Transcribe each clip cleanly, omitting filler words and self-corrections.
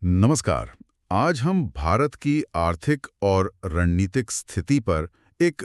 नमस्कार। आज हम भारत की आर्थिक और रणनीतिक स्थिति पर एक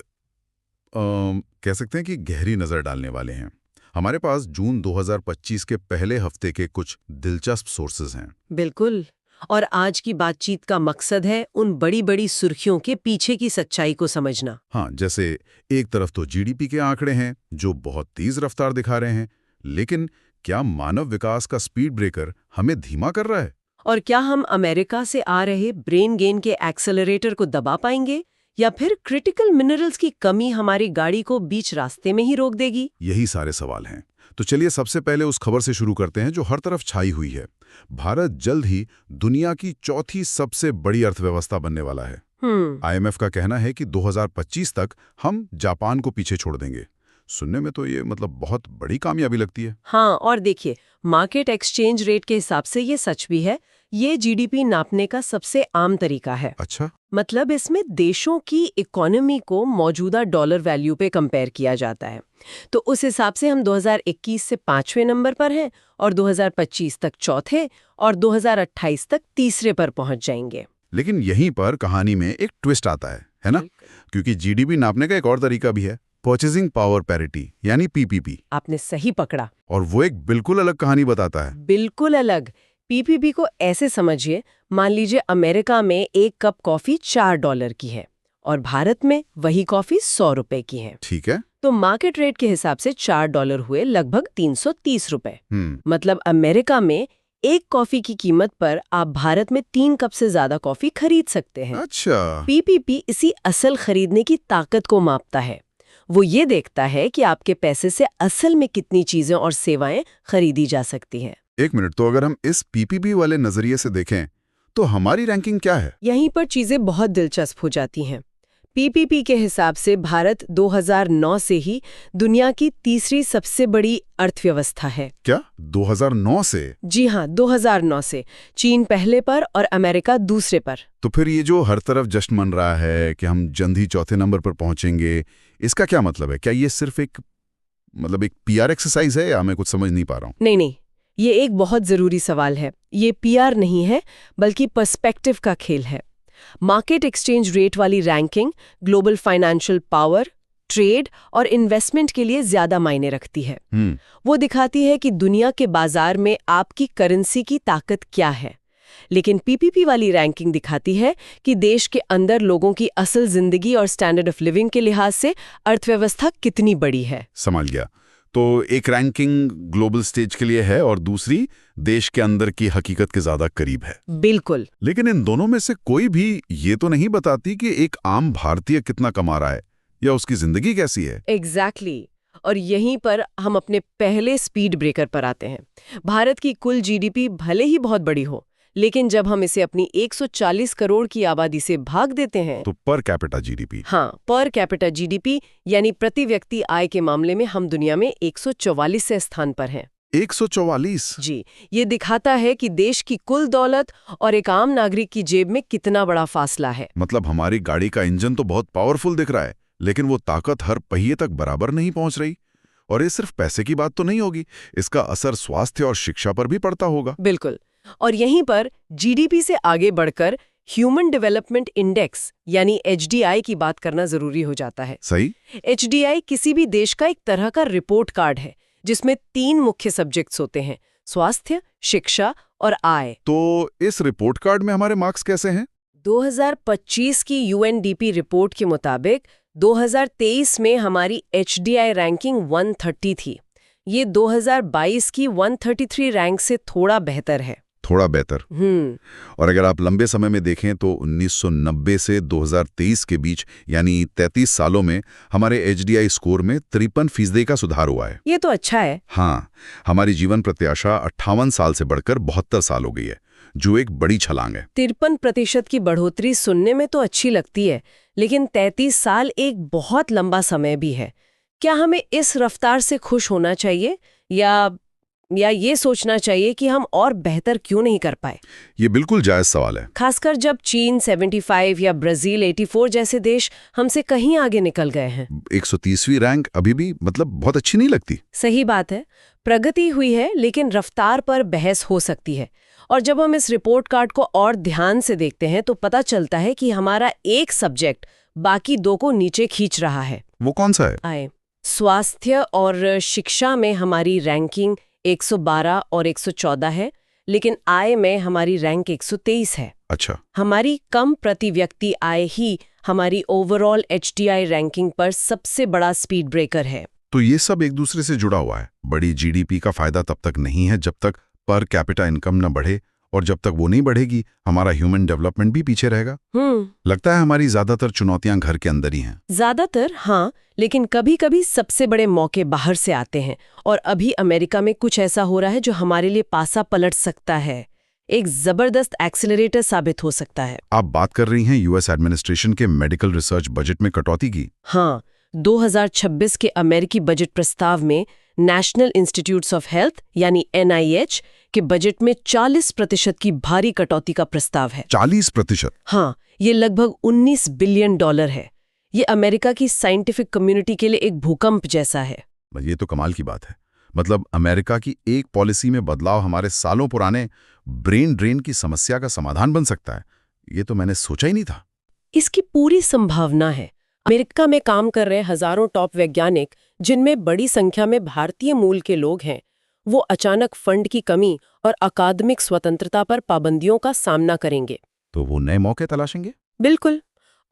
कह सकते हैं कि गहरी नज़र डालने वाले हैं। हमारे पास जून 2025 के पहले हफ्ते के कुछ दिलचस्प सोर्सेज हैं। बिल्कुल। और आज की बातचीत का मकसद है उन बड़ी बड़ी सुर्खियों के पीछे की सच्चाई को समझना। हाँ, जैसे एक तरफ तो जीडीपी के आंकड़े हैं जो बहुत तेज रफ्तार दिखा रहे हैं, लेकिन क्या मानव विकास का स्पीड ब्रेकर हमें धीमा कर रहा है? और क्या हम अमेरिका से आ रहे ब्रेन गेन के एक्सेलरेटर को दबा पाएंगे, या फिर क्रिटिकल मिनरल्स की कमी हमारी गाड़ी को बीच रास्ते में ही रोक देगी? यही सारे सवाल हैं। तो चलिए सबसे पहले उस खबर से शुरू करते हैं जो हर तरफ छाई हुई है। भारत जल्द ही दुनिया की चौथी सबसे बड़ी अर्थव्यवस्था बनने वाला है। आईएमएफ का कहना है कि 2025 तक हम जापान को पीछे छोड़ देंगे। सुनने में तो ये बहुत बड़ी कामयाबी लगती है। हाँ, और देखिए, मार्केट एक्सचेंज रेट के हिसाब से ये सच भी है। ये जीडीपी नापने का सबसे आम तरीका है। अच्छा। मतलब इसमें देशों की इकोनॉमी को मौजूदा डॉलर वैल्यू पे कंपेयर किया जाता है। तो उस हिसाब से हम 2021 से 5वें नंबर पर हैं, और 2025 तक चौथे, और 2028 तक तीसरे पर पहुंच जाएंगे। लेकिन यहीं पर कहानी में एक ट्विस्ट आता है ना? क्योंकि जीडीपी नापने का एक और तरीका भी है, परचेजिंग पावर पैरिटी यानी पीपीपी। आपने सही पकड़ा। और वो एक बिल्कुल अलग कहानी बताता है। बिल्कुल अलग। पीपीपी को ऐसे समझिए, मान लीजिए अमेरिका में एक कप कॉफी $4 की है और भारत में वही कॉफी $100 की है। ठीक है। तो मार्केट रेट के हिसाब से $4 हुए लगभग $330। मतलब अमेरिका में एक कॉफी की कीमत पर आप भारत में 3 कप से ज्यादा कॉफी खरीद सकते हैं। अच्छा। पीपीपी इसी असल खरीदने की ताकत को मापता है। वो ये देखता है कि आपके पैसे से असल में कितनी चीजें और सेवाएं खरीदी जा सकती हैं। एक मिनट, तो अगर हम इस पीपीपी वाले नजरिए से देखें तो हमारी रैंकिंग क्या है? यहीं पर चीजें बहुत दिलचस्प हो जाती हैं। पीपीपी के हिसाब से भारत 2009 से ही दुनिया की तीसरी सबसे बड़ी अर्थव्यवस्था है। क्या 2009 से? जी हाँ, 2009 से। चीन पहले पर और अमेरिका दूसरे पर। तो फिर ये जो हर तरफ जश्न मन रहा है कि हम जल्द ही चौथे नंबर पर पहुंचेंगे, इसका क्या मतलब है? क्या ये सिर्फ एक पीआर एक्सरसाइज है या मैं कुछ समझ नहीं पा रहा हूँ? नहीं, ये एक बहुत जरूरी सवाल है। ये पीआर नहीं है, बल्कि पर्सपेक्टिव का खेल है। मार्केट एक्सचेंज रेट वाली ranking global financial power, trade और इन्वेस्टमेंट के लिए ज्यादा मायने रखती है। वो दिखाती है कि दुनिया के बाजार में आपकी करेंसी की ताकत क्या है। लेकिन पीपीपी वाली रैंकिंग दिखाती है कि देश के अंदर लोगों की असल जिंदगी और स्टैंडर्ड ऑफ लिविंग के लिहाज से अर्थव्यवस्था कितनी बड़ी है। समझ गया। तो एक रैंकिंग ग्लोबल स्टेज के लिए है और दूसरी देश के अंदर की हकीकत के ज्यादा करीब है। बिल्कुल। लेकिन इन दोनों में से कोई भी ये तो नहीं बताती कि एक आम भारतीय कितना कमा रहा है या उसकी जिंदगी कैसी है। एग्जैक्टली। और यहीं पर हम अपने पहले स्पीड ब्रेकर पर आते हैं। भारत की कुल जीडीपी भले ही बहुत बड़ी हो, लेकिन जब हम इसे अपनी 140 करोड़ की आबादी से भाग देते हैं तो पर कैपिटा जीडीपी। हाँ, पर कैपिटा जीडीपी यानी प्रति व्यक्ति आय के मामले में हम दुनिया में 144वें स्थान पर हैं। 144? जी, ये दिखाता है कि देश की कुल दौलत और एक आम नागरिक की जेब में कितना बड़ा फासला है। मतलब हमारी गाड़ी का इंजन तो बहुत पावरफुल दिख रहा है, लेकिन वो ताकत हर पहिए तक बराबर नहीं पहुंच रही। और ये सिर्फ पैसे की बात तो नहीं होगी, इसका असर स्वास्थ्य और शिक्षा पर भी पड़ता होगा। बिल्कुल। और यहीं पर जीडीपी से आगे बढ़कर ह्यूमन डेवलपमेंट इंडेक्स यानी एचडीआई की बात करना जरूरी हो जाता है। सही। एचडीआई किसी भी देश का एक तरह का रिपोर्ट कार्ड है जिसमें 3 मुख्य सब्जेक्ट्स होते हैं: स्वास्थ्य, शिक्षा और आय। तो इस रिपोर्ट कार्ड में हमारे मार्क्स कैसे हैं? 2025 की यूएनडीपी रिपोर्ट के मुताबिक 2023 में हमारी एचडीआई रैंकिंग 130 थी। ये 2022 की 133 रैंक से थोड़ा बेहतर है। थोड़ा बेहतर। और अगर आप लंबे समय में देखें तो 1990 से 2023 के बीच यानी 33 सालों में हमारे एचडीआई स्कोर में 53% का सुधार हुआ है। ये तो अच्छा है। हाँ, हमारी जीवन प्रत्याशा 58 साल से बढ़कर 72 साल हो गई है, जो एक बड़ी छलांग है। 53% की बढ़ोतरी सुनने में तो अच्छी लगती है, लेकिन 33 साल एक बहुत लंबा समय भी है। क्या हमें इस रफ्तार से खुश होना चाहिए या ये सोचना चाहिए कि हम और बेहतर क्यों नहीं कर पाए? ये बिल्कुल जायज सवाल है। खासकर जब चीन 75 या ब्राजील 84 जैसे देश हमसे कहीं आगे निकल गए हैं। 130वीं रैंक अभी भी बहुत अच्छी नहीं लगती। सही बात है, प्रगति हुई है, लेकिन रफ्तार पर बहस हो सकती है। और जब हम इस रिपोर्ट कार्ड को और ध्यान से देखते हैं तो पता चलता है कि हमारा एक सब्जेक्ट बाकी दो को नीचे खींच रहा है। वो कौन सा है? आए स्वास्थ्य और शिक्षा में हमारी रैंकिंग 112 और 114 है, लेकिन आय में हमारी रैंक 123 है। अच्छा। हमारी कम प्रति व्यक्ति आय ही हमारी ओवरऑल HDI रैंकिंग पर सबसे बड़ा स्पीड ब्रेकर है। तो ये सब एक दूसरे से जुड़ा हुआ है। बड़ी GDP का फायदा तब तक नहीं है जब तक पर कैपिटा इनकम न बढ़े, और जब तक वो नहीं बढ़ेगी हमारा ह्यूमन डेवलपमेंट भी पीछे रहेगा। लगता है हमारी ज्यादातर चुनौतियां घर के अंदर ही हैं। ज्यादातर हाँ, लेकिन कभी कभी सबसे बड़े मौके बाहर से आते हैं, और अभी अमेरिका में कुछ ऐसा हो रहा है जो हमारे लिए पासा पलट सकता है, एक जबरदस्त एक्सेलरेटर साबित हो सकता है। आप बात कर रही हैं यूएस एडमिनिस्ट्रेशन के मेडिकल रिसर्च बजट में कटौती की? हाँ, 2026 के अमेरिकी बजट प्रस्ताव में नेशनल इंस्टीट्यूट्स ऑफ हेल्थ यानी NIH के बजट में 40% की भारी कटौती का प्रस्ताव है। 40%? हाँ, ये लगभग $19 बिलियन है। ये अमेरिका की साइंटिफिक कम्युनिटी के लिए एक भूकंप जैसा है। ये तो कमाल की बात है। मतलब अमेरिका की एक पॉलिसी में बदलाव हमारे सालों पुराने ब्रेन ड्रेन की समस्या का समाधान बन सकता है, ये तो मैंने सोचा ही नहीं था। इसकी पूरी संभावना है। अमेरिका में काम कर रहे हजारों टॉप वैज्ञानिक, जिनमें बड़ी संख्या में भारतीय मूल के लोग हैं, वो अचानक फंड की कमी और अकादमिक स्वतंत्रता पर पाबंदियों का सामना करेंगे। तो वो नए मौके तलाशेंगे? बिल्कुल।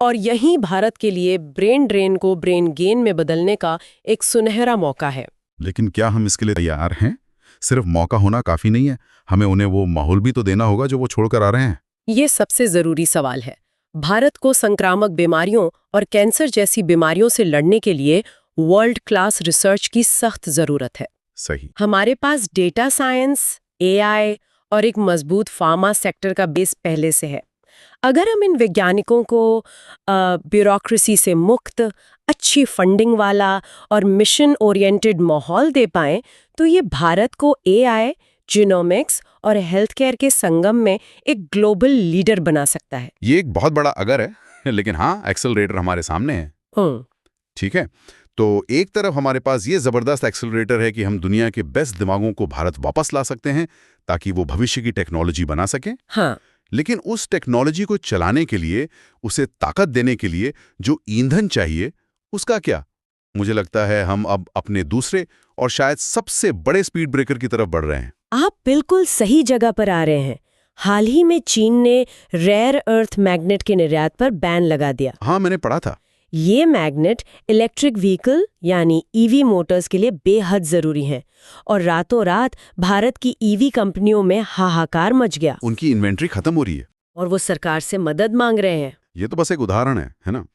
और यही भारत के लिए ब्रेन ड्रेन को ब्रेन गेन में बदलने का एक सुनहरा मौका है। लेकिन क्या हम इसके लिए तैयार हैं? सिर्फ मौका होना काफी नहीं है, हमें उन्हें वो माहौल भी तो देना होगा जो वो छोड़कर आ रहे हैं। ये सबसे जरूरी सवाल है। भारत को संक्रामक बीमारियों और कैंसर जैसी बीमारियों से लड़ने के लिए वर्ल्ड क्लास रिसर्च की सख्त जरूरत है। सही। हमारे पास डेटा साइंस, AI और एक मजबूत फार्मा सेक्टर का बेस पहले से है। अगर हम इन वैज्ञानिकों को ब्यूरोक्रेसी से मुक्त, अच्छी फंडिंग वाला और मिशन ओरिएंटेड माहौल दे पाएं, तो ये भारत को AI, जीनोमिक्स और हेल्थ केयर के संगम में एक ग्लोबल लीडर बना सकता है। ये एक बहुत बड़ा अगर है, लेकिन हाँ, एक्सेलरेटर हमारे सामने है। ठीक है, तो एक तरफ हमारे पास ये जबरदस्त एक्सेलरेटर है कि हम दुनिया के बेस्ट दिमागों को भारत वापस ला सकते हैं ताकि वो भविष्य की टेक्नोलॉजी बना सकें। हाँ। लेकिन उस टेक्नोलॉजी को चलाने के लिए, उसे ताकत देने के लिए जो ईंधन चाहिए, उसका क्या? मुझे लगता है हम अब अपने दूसरे और शायद सबसे बड़े स्पीड ब्रेकर की तरफ बढ़ रहे हैं। आप बिल्कुल सही जगह पर आ रहे हैं। हाल ही में चीन ने रेयर अर्थ मैग्नेट के निर्यात पर बैन लगा दिया। हाँ, मैंने पढ़ा था। ये मैग्नेट इलेक्ट्रिक व्हीकल यानी EV मोटर्स के लिए बेहद जरूरी हैं, और रातों रात भारत की EV कंपनियों में हाहाकार मच गया। उनकी इन्वेंट्री खत्म हो रही है और वो सरकार से मदद मांग रहे हैं। ये तो बस एक उदाहरण है ना?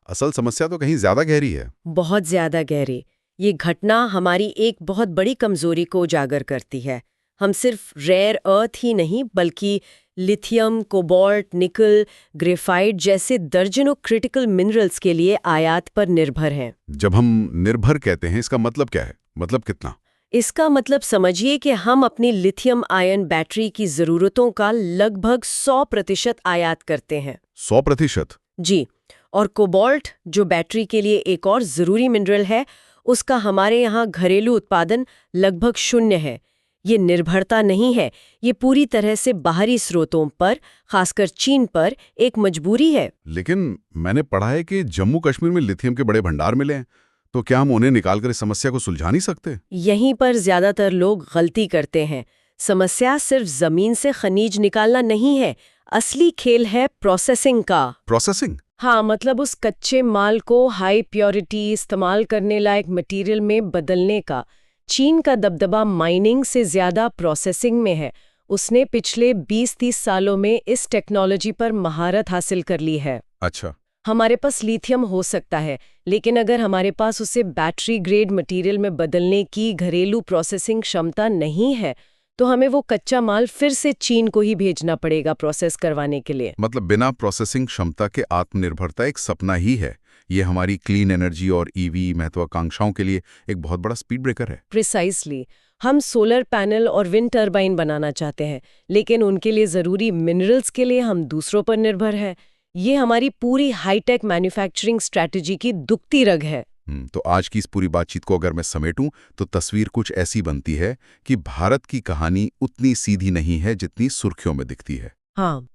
असल समस्या तो कहीं ज्यादा गहरी है। बहुत ज्यादा गहरी। ये घटना हमारी एक बहुत बड़ी कमजोरी को उजागर करती है। हम सिर्फ रेयर अर्थ ही नहीं, बल्कि लिथियम, कोबाल्ट, निकल, ग्रेफाइट जैसे दर्जनों क्रिटिकल मिनरल्स के लिए आयात पर निर्भर हैं। जब हम निर्भर कहते हैं, इसका मतलब क्या है? मतलब कितना? इसका मतलब समझिए कि हम अपनी लिथियम आयन बैटरी की जरूरतों का लगभग 100% आयात करते हैं। 100%? जी। और कोबाल्ट, जो बैटरी के लिए एक और जरूरी मिनरल है, उसका हमारे यहाँ घरेलू उत्पादन लगभग 0 है। ये निर्भरता नहीं है, ये पूरी तरह से बाहरी स्रोतों पर, खासकर चीन पर, एक मजबूरी है। लेकिन मैंने पढ़ा है कि जम्मू कश्मीर में लिथियम के बड़े भंडार मिले हैं, तो क्या हम उन्हें निकालकर इस समस्या को सुलझा नहीं सकते? यहीं पर ज्यादातर लोग गलती करते हैं। समस्या सिर्फ जमीन से खनिज निकालना नहीं है, असली खेल है प्रोसेसिंग का। प्रोसेसिंग? हाँ, मतलब उस कच्चे माल को हाई प्योरिटी, इस्तेमाल करने लायक मटेरियल में बदलने का। चीन का दबदबा माइनिंग से ज्यादा प्रोसेसिंग में है। उसने पिछले 20-30 सालों में इस टेक्नोलॉजी पर महारत हासिल कर ली है। अच्छा। हमारे पास लिथियम हो सकता है, लेकिन अगर हमारे पास उसे बैटरी ग्रेड मटेरियल में बदलने की घरेलू प्रोसेसिंग क्षमता नहीं है, तो हमें वो कच्चा माल फिर से चीन को ही भेजना पड़ेगा प्रोसेस करवाने के लिए। मतलब बिना प्रोसेसिंग क्षमता के आत्मनिर्भरता एक सपना ही है। ये हमारी क्लीन एनर्जी और EV महत्वाकांक्षाओं के लिए एक बहुत बड़ा स्पीड ब्रेकर है। प्रिसाइसली। हम सोलर पैनल और विंड टर्बाइन बनाना चाहते हैं, लेकिन उनके लिए जरूरी मिनरल्स के लिए हम दूसरों पर निर्भर हैं। ये हमारी पूरी हाईटेक मैन्युफैक्चरिंग स्ट्रैटेजी की दुखती रग है। तो आज की इस पूरी बातचीत को अगर मैं समेटूं तो तस्वीर कुछ ऐसी बनती है कि भारत की कहानी उतनी सीधी नहीं है जितनी सुर्खियों में दिखती है। हाँ,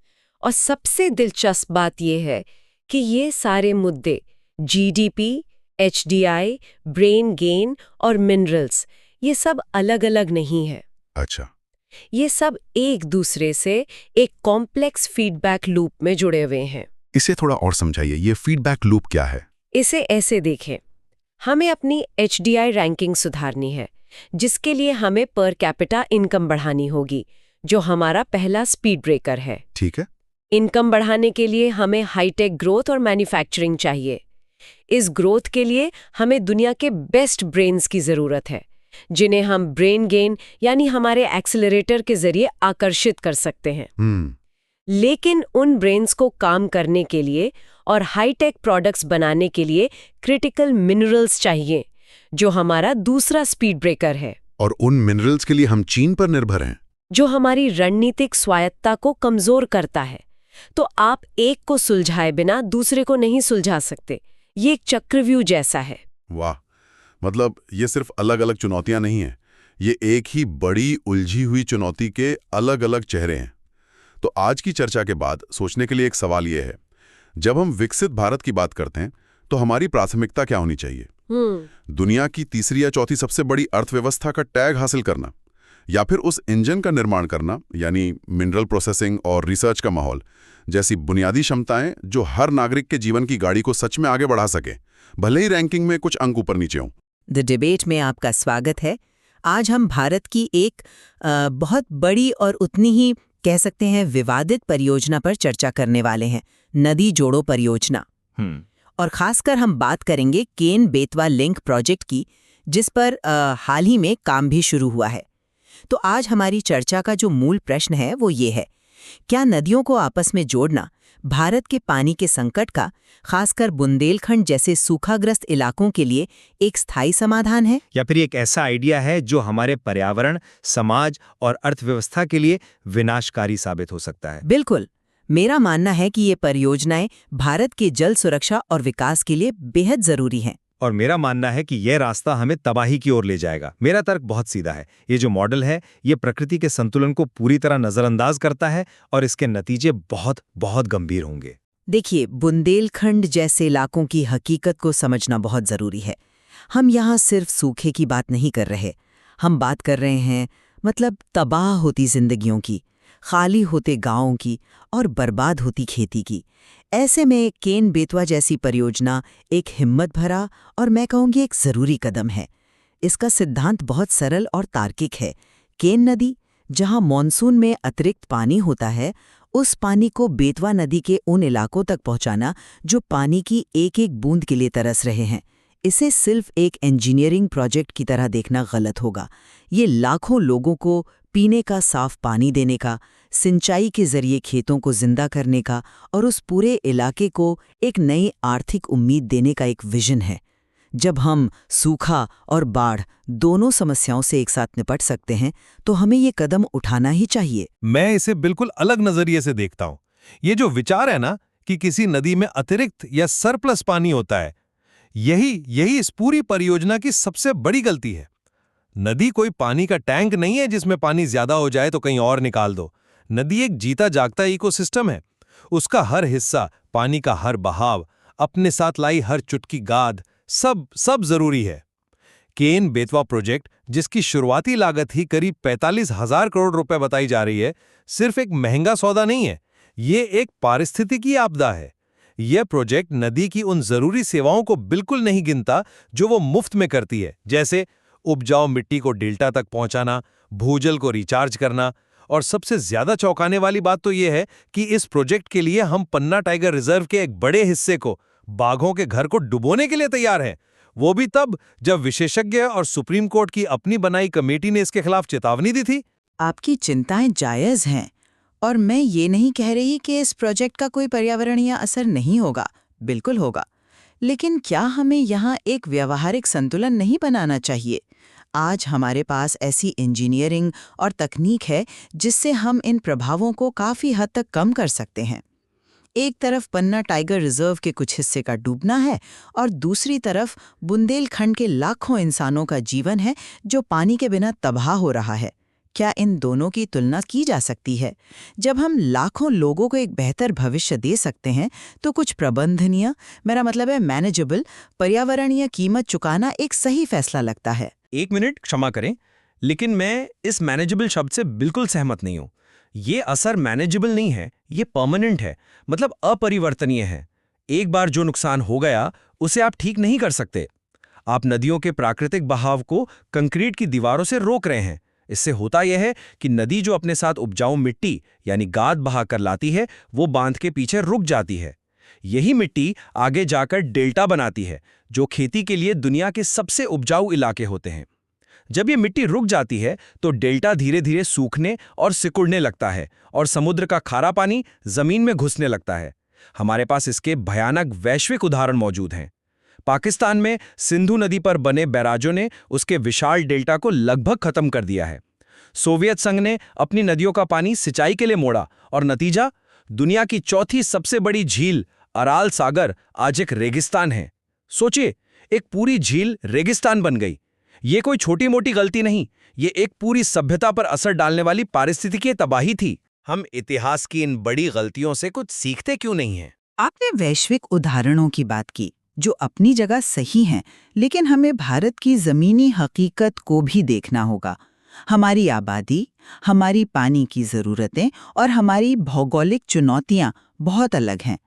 और सबसे दिलचस्प बात यह है कि ये सारे मुद्दे जीडीपी, एचडीआई, ब्रेन गेन और मिनरल्स, ये सब अलग-अलग नहीं है। अच्छा। ये सब एक दूसरे से एक कॉम्प्लेक्स फीडबैक लूप में जुड़े हुए हैं। इसे थोड़ा और समझाइए, ये फीडबैक लूप क्या है? इसे ऐसे देखें, हमें अपनी एचडीआई रैंकिंग सुधारनी है, जिसके लिए हमें पर कैपिटा इनकम बढ़ानी होगी, जो हमारा पहला स्पीड ब्रेकर है। ठीक है। इनकम बढ़ाने के लिए हमें हाईटेक ग्रोथ और मैन्युफैक्चरिंग चाहिए। इस ग्रोथ के लिए हमें दुनिया के बेस्ट ब्रेन्स की जरूरत है, जिन्हें हम ब्रेन गेन यानी हमारे एक्सेलरेटर के जरिए आकर्षित कर सकते हैं। लेकिन उन ब्रेन्स को काम करने के लिए और हाईटेक प्रोडक्ट्स बनाने के लिए क्रिटिकल मिनरल्स चाहिए, जो हमारा दूसरा स्पीड ब्रेकर है। और उन मिनरल्स के लिए हम चीन पर निर्भर हैं, जो हमारी रणनीतिक स्वायत्ता को कमजोर करता है। तो आप एक को सुलझाए बिना दूसरे को नहीं सुलझा सकते। ये एक चक्रव्यूह जैसा है। वाह, मतलब ये सिर्फ अलग अलग चुनौतियां नहीं हैं, ये एक ही बड़ी उलझी हुई चुनौती के अलग अलग चेहरे हैं। तो आज की चर्चा के बाद सोचने के लिए एक सवाल ये है, जब हम विकसित भारत की बात करते हैं तो हमारी प्राथमिकता क्या होनी चाहिए? दुनिया की तीसरी या चौथी सबसे बड़ी अर्थव्यवस्था का टैग हासिल करना, या फिर उस इंजन का निर्माण करना, यानी मिनरल प्रोसेसिंग और रिसर्च का माहौल जैसी बुनियादी क्षमताएं जो हर नागरिक के जीवन की गाड़ी को सच में आगे बढ़ा सके, भले ही रैंकिंग में कुछ अंक ऊपर नीचे हों। द डिबेट में आपका स्वागत है। आज हम भारत की एक बहुत बड़ी और उतनी ही कह सकते हैं विवादित परियोजना पर चर्चा करने वाले हैं, नदी जोड़ो परियोजना। और खासकर हम बात करेंगे केन बेतवा लिंक प्रोजेक्ट की, जिस पर हाल ही में काम भी शुरू हुआ है। तो आज हमारी चर्चा का जो मूल प्रश्न है वो ये है, क्या नदियों को आपस में जोड़ना भारत के पानी के संकट का, खासकर बुंदेलखंड जैसे सूखाग्रस्त इलाकों के लिए एक स्थायी समाधान है, या फिर एक ऐसा आइडिया है जो हमारे पर्यावरण, समाज और अर्थव्यवस्था के लिए विनाशकारी साबित हो सकता है? बिल्कुल, मेरा मानना है कि ये परियोजनाएं भारत के जल सुरक्षा और विकास के लिए बेहद जरूरी हैं। और मेरा मानना है कि यह रास्ता हमें तबाही की ओर ले जाएगा। मेरा तर्क बहुत सीधा है, ये जो मॉडल है ये प्रकृति के संतुलन को पूरी तरह नजरअंदाज करता है और इसके नतीजे बहुत बहुत गंभीर होंगे। देखिए, बुंदेलखंड जैसे इलाकों की हकीकत को समझना बहुत जरूरी है। हम यहाँ सिर्फ सूखे की बात नहीं कर रहे, हम बात कर रहे हैं मतलब तबाह होती जिंदगियों की, खाली होते गांवों की और बर्बाद होती खेती की। ऐसे में केन बेतवा जैसी परियोजना एक हिम्मत भरा और मैं कहूँगी एक ज़रूरी कदम है। इसका सिद्धांत बहुत सरल और तार्किक है। केन नदी, जहाँ मॉनसून में अतिरिक्त पानी होता है, उस पानी को बेतवा नदी के उन इलाकों तक पहुँचाना जो पानी की एक एक बूंद के लिए तरस रहे हैं। इसे सिर्फ एक इंजीनियरिंग प्रोजेक्ट की तरह देखना गलत होगा। ये लाखों लोगों को पीने का साफ पानी देने का, सिंचाई के जरिए खेतों को जिंदा करने का और उस पूरे इलाके को एक नई आर्थिक उम्मीद देने का एक विजन है। जब हम सूखा और बाढ़ दोनों समस्याओं से एक साथ निपट सकते हैं तो हमें ये कदम उठाना ही चाहिए। मैं इसे बिल्कुल अलग नजरिए से देखता हूँ। ये जो विचार है ना कि किसी नदी में अतिरिक्त या सरप्लस पानी होता है, यही इस पूरी परियोजना की सबसे बड़ी गलती है। नदी कोई पानी का टैंक नहीं है जिसमें पानी ज्यादा हो जाए तो कहीं और निकाल दो। नदी एक जीता जागता इकोसिस्टम है। उसका हर हिस्सा, पानी का हर बहाव, अपने साथ लाई हर चुटकी गाद, सब जरूरी है। केन बेतवा प्रोजेक्ट, जिसकी शुरुआती लागत ही करीब 45,000 करोड़ रुपए बताई जा रही है, सिर्फ एक महंगा सौदा नहीं है, ये एक पारिस्थितिकी आपदा है। यह प्रोजेक्ट नदी की उन जरूरी सेवाओं को बिल्कुल नहीं गिनता जो वो मुफ्त में करती है, जैसे उपजाऊ मिट्टी को डेल्टा तक पहुंचाना, भूजल को रिचार्ज करना। और सबसे ज्यादा चौंकाने वाली बात तो यह है कि इस प्रोजेक्ट के लिए हम पन्ना टाइगर रिजर्व के एक बड़े हिस्से को, बाघों के घर को डुबोने के लिए तैयार हैं। वो भी तब जब विशेषज्ञ और सुप्रीम कोर्ट की अपनी बनाई कमेटी ने इसके खिलाफ चेतावनी दी थी। आपकी चिंताएं जायज हैं और मैं ये नहीं कह रही कि इस प्रोजेक्ट का कोई पर्यावरणीय असर नहीं होगा, बिल्कुल होगा। लेकिन क्या हमें यहाँ एक व्यावहारिक संतुलन नहीं बनाना चाहिए? आज हमारे पास ऐसी इंजीनियरिंग और तकनीक है जिससे हम इन प्रभावों को काफ़ी हद तक कम कर सकते हैं। एक तरफ पन्ना टाइगर रिजर्व के कुछ हिस्से का डूबना है और दूसरी तरफ बुंदेलखंड के लाखों इंसानों का जीवन है जो पानी के बिना तबाह हो रहा है। क्या इन दोनों की तुलना की जा सकती है? जब हम लाखों लोगों को एक बेहतर भविष्य दे सकते हैं तो कुछ प्रबंधनीय, मेरा मतलब है मैनेजेबल, पर्यावरणीय कीमत चुकाना एक सही फैसला लगता है। 1 मिनट क्षमा करें, लेकिन मैं इस मैनेजेबल शब्द से बिल्कुल सहमत नहीं हूं। ये असर मैनेजेबल नहीं है, ये परमानेंट है, मतलब अपरिवर्तनीय है। एक बार जो नुकसान हो गया उसे आप ठीक नहीं कर सकते। आप नदियों के प्राकृतिक बहाव को कंक्रीट की दीवारों से रोक रहे हैं। इससे होता यह है कि नदी जो अपने साथ उपजाऊ मिट्टी यानी गाद बहा कर लाती है, वो बांध के पीछे रुक जाती है। यही मिट्टी आगे जाकर डेल्टा बनाती है, जो खेती के लिए दुनिया के सबसे उपजाऊ इलाके होते हैं। जब ये मिट्टी रुक जाती है तो डेल्टा धीरे धीरे सूखने और सिकुड़ने लगता है और समुद्र का खारा पानी जमीन में घुसने लगता है। हमारे पास इसके भयानक वैश्विक उदाहरण मौजूद हैं। पाकिस्तान में सिंधु नदी पर बने बैराजों ने उसके विशाल डेल्टा को लगभग खत्म कर दिया है। सोवियत संघ ने अपनी नदियों का पानी सिंचाई के लिए मोड़ा और नतीजा, दुनिया की चौथी सबसे बड़ी झील अराल सागर आज एक रेगिस्तान है। सोचिए, एक पूरी झील रेगिस्तान बन गई। ये कोई छोटी मोटी गलती नहीं, ये एक पूरी सभ्यता पर असर डालने वाली पारिस्थितिकीय तबाही थी। हम इतिहास की इन बड़ी गलतियों से कुछ सीखते क्यों नहीं हैं? आपने वैश्विक उदाहरणों की बात की जो अपनी जगह सही हैं, लेकिन हमें भारत की जमीनी हकीकत को भी देखना होगा। हमारी आबादी, हमारी पानी की ज़रूरतें और हमारी भौगोलिक चुनौतियां बहुत अलग हैं।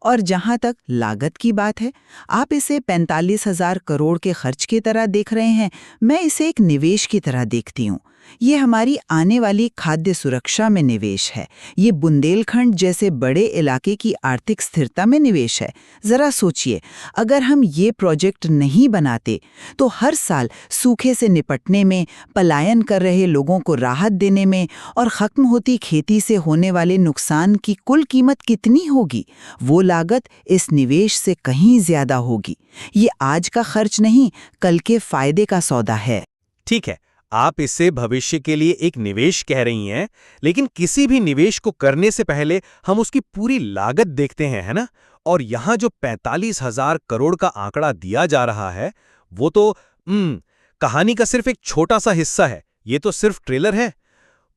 और जहां तक लागत की बात है, आप इसे 45,000 करोड़ के खर्च की तरह देख रहे हैं, मैं इसे एक निवेश की तरह देखती हूँ। ये हमारी आने वाली खाद्य सुरक्षा में निवेश है। ये बुंदेलखंड जैसे बड़े इलाके की आर्थिक स्थिरता में निवेश है। जरा सोचिए, अगर हम ये प्रोजेक्ट नहीं बनाते तो हर साल सूखे से निपटने में, पलायन कर रहे लोगों को राहत देने में और खत्म होती खेती से होने वाले नुकसान की कुल कीमत कितनी होगी? वो लागत इस निवेश से कहीं ज्यादा होगी। ये आज का खर्च नहीं, कल के फायदे का सौदा है। ठीक है, आप इसे भविष्य के लिए एक निवेश कह रही हैं, लेकिन किसी भी निवेश को करने से पहले हम उसकी पूरी लागत देखते हैं, है ना? और यहाँ जो 45,000 करोड़ का आंकड़ा दिया जा रहा है, वो तो कहानी का सिर्फ एक छोटा सा हिस्सा है। ये तो सिर्फ ट्रेलर है।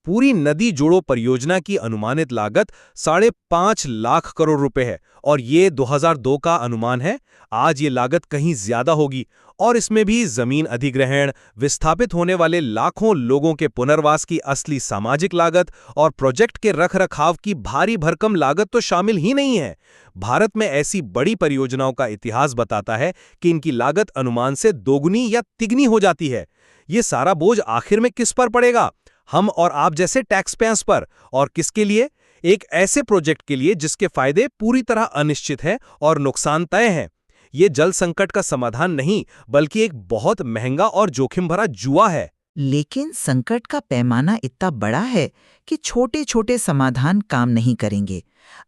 पूरी नदी जोड़ो परियोजना की अनुमानित लागत 5.5 लाख करोड़ रुपए है और ये 2002 का अनुमान है। आज ये लागत कहीं ज्यादा होगी और इसमें भी जमीन अधिग्रहण, विस्थापित होने वाले लाखों लोगों के पुनर्वास की असली सामाजिक लागत और प्रोजेक्ट के रखरखाव की भारी भरकम लागत तो शामिल ही नहीं है। भारत में ऐसी बड़ी परियोजनाओं का इतिहास बताता है कि इनकी लागत अनुमान से दोगुनी या तिगुनी हो जाती है। ये सारा बोझ आखिर में किस पर पड़ेगा? हम और आप जैसे टैक्स पेयर्स पर। और किसके लिए? एक ऐसे प्रोजेक्ट के लिए जिसके फायदे पूरी तरह अनिश्चित हैं और नुकसान तय हैं। ये जल संकट का समाधान नहीं, बल्कि एक बहुत महंगा और जोखिम भरा जुआ है। लेकिन संकट का पैमाना इतना बड़ा है कि छोटे छोटे समाधान काम नहीं करेंगे।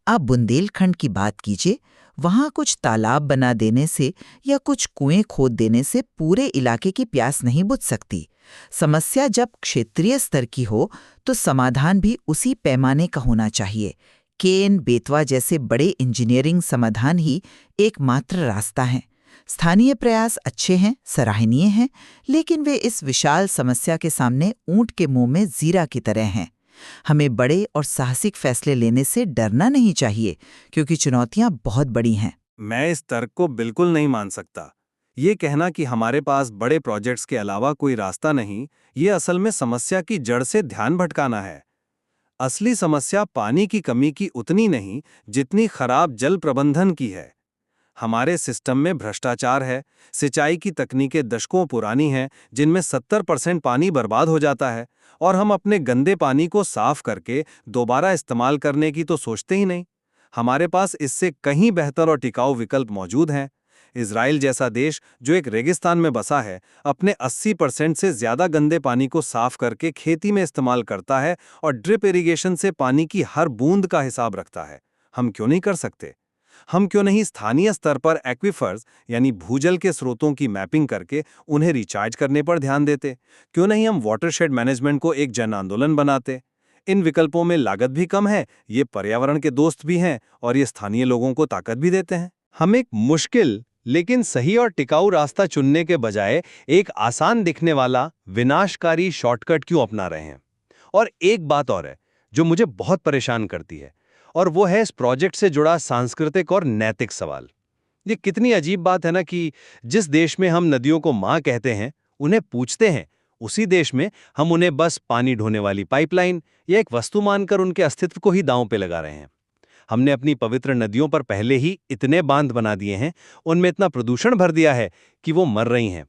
आप बुंदेलखंड की बात कीजिए, वहां कुछ तालाब बना देने से या कुछ कुएं खोद देने से पूरे इलाके की प्यास नहीं बुझ सकती। समस्या जब क्षेत्रीय स्तर की हो तो समाधान भी उसी पैमाने का होना चाहिए। केन, बेतवा जैसे बड़े इंजीनियरिंग समाधान ही एकमात्र रास्ता हैं। स्थानीय प्रयास अच्छे हैं, सराहनीय हैं, लेकिन वे इस विशाल समस्या के सामने ऊंट के मुंह में जीरा की तरह हैं। हमें बड़े और साहसिक फैसले लेने से डरना नहीं चाहिए, क्योंकि चुनौतियां बहुत बड़ी हैं। मैं इस तर्क को बिल्कुल नहीं मान सकता। ये कहना कि हमारे पास बड़े प्रोजेक्ट्स के अलावा कोई रास्ता नहीं, ये असल में समस्या की जड़ से ध्यान भटकाना है। असली समस्या पानी की कमी की उतनी नहीं जितनी खराब जल प्रबंधन की है। हमारे सिस्टम में भ्रष्टाचार है, सिंचाई की तकनीकें दशकों पुरानी हैं जिनमें 70% पानी बर्बाद हो जाता है, और हम अपने गंदे पानी को साफ करके दोबारा इस्तेमाल करने की तो सोचते ही नहीं। हमारे पास इससे कहीं बेहतर और टिकाऊ विकल्प मौजूद हैं। इजराइल जैसा देश जो एक रेगिस्तान में बसा है, अपने 80% से ज्यादा गंदे पानी को साफ करके खेती में इस्तेमाल करता है और ड्रिप इरिगेशन से पानी की हर बूंद का हिसाब रखता है। हम क्यों नहीं कर सकते? हम क्यों नहीं स्थानीय स्तर पर एक्विफर्स यानी भूजल के स्रोतों की मैपिंग करके उन्हें रिचार्ज करने पर ध्यान देते? क्यों नहीं हम वाटरशेड मैनेजमेंट को एक जन आंदोलन बनाते? इन विकल्पों में लागत भी कम है, ये पर्यावरण के दोस्त भी हैं और ये स्थानीय लोगों को ताकत भी देते हैं। हम एक मुश्किल लेकिन सही और टिकाऊ रास्ता चुनने के बजाय एक आसान दिखने वाला विनाशकारी शॉर्टकट क्यों अपना रहे हैं? और एक बात और है जो मुझे बहुत परेशान करती है, और वो है इस प्रोजेक्ट से जुड़ा सांस्कृतिक और नैतिक सवाल। ये कितनी अजीब बात है ना कि जिस देश में हम नदियों को माँ कहते हैं, उन्हें पूछते हैं, उसी देश में हम उन्हें बस पानी ढोने वाली पाइपलाइन या एक वस्तु मानकर उनके अस्तित्व को ही दांव पे लगा रहे हैं। हमने अपनी पवित्र नदियों पर पहले ही इतने बांध बना दिए हैं, उनमें इतना प्रदूषण भर दिया है कि वो मर रही हैं।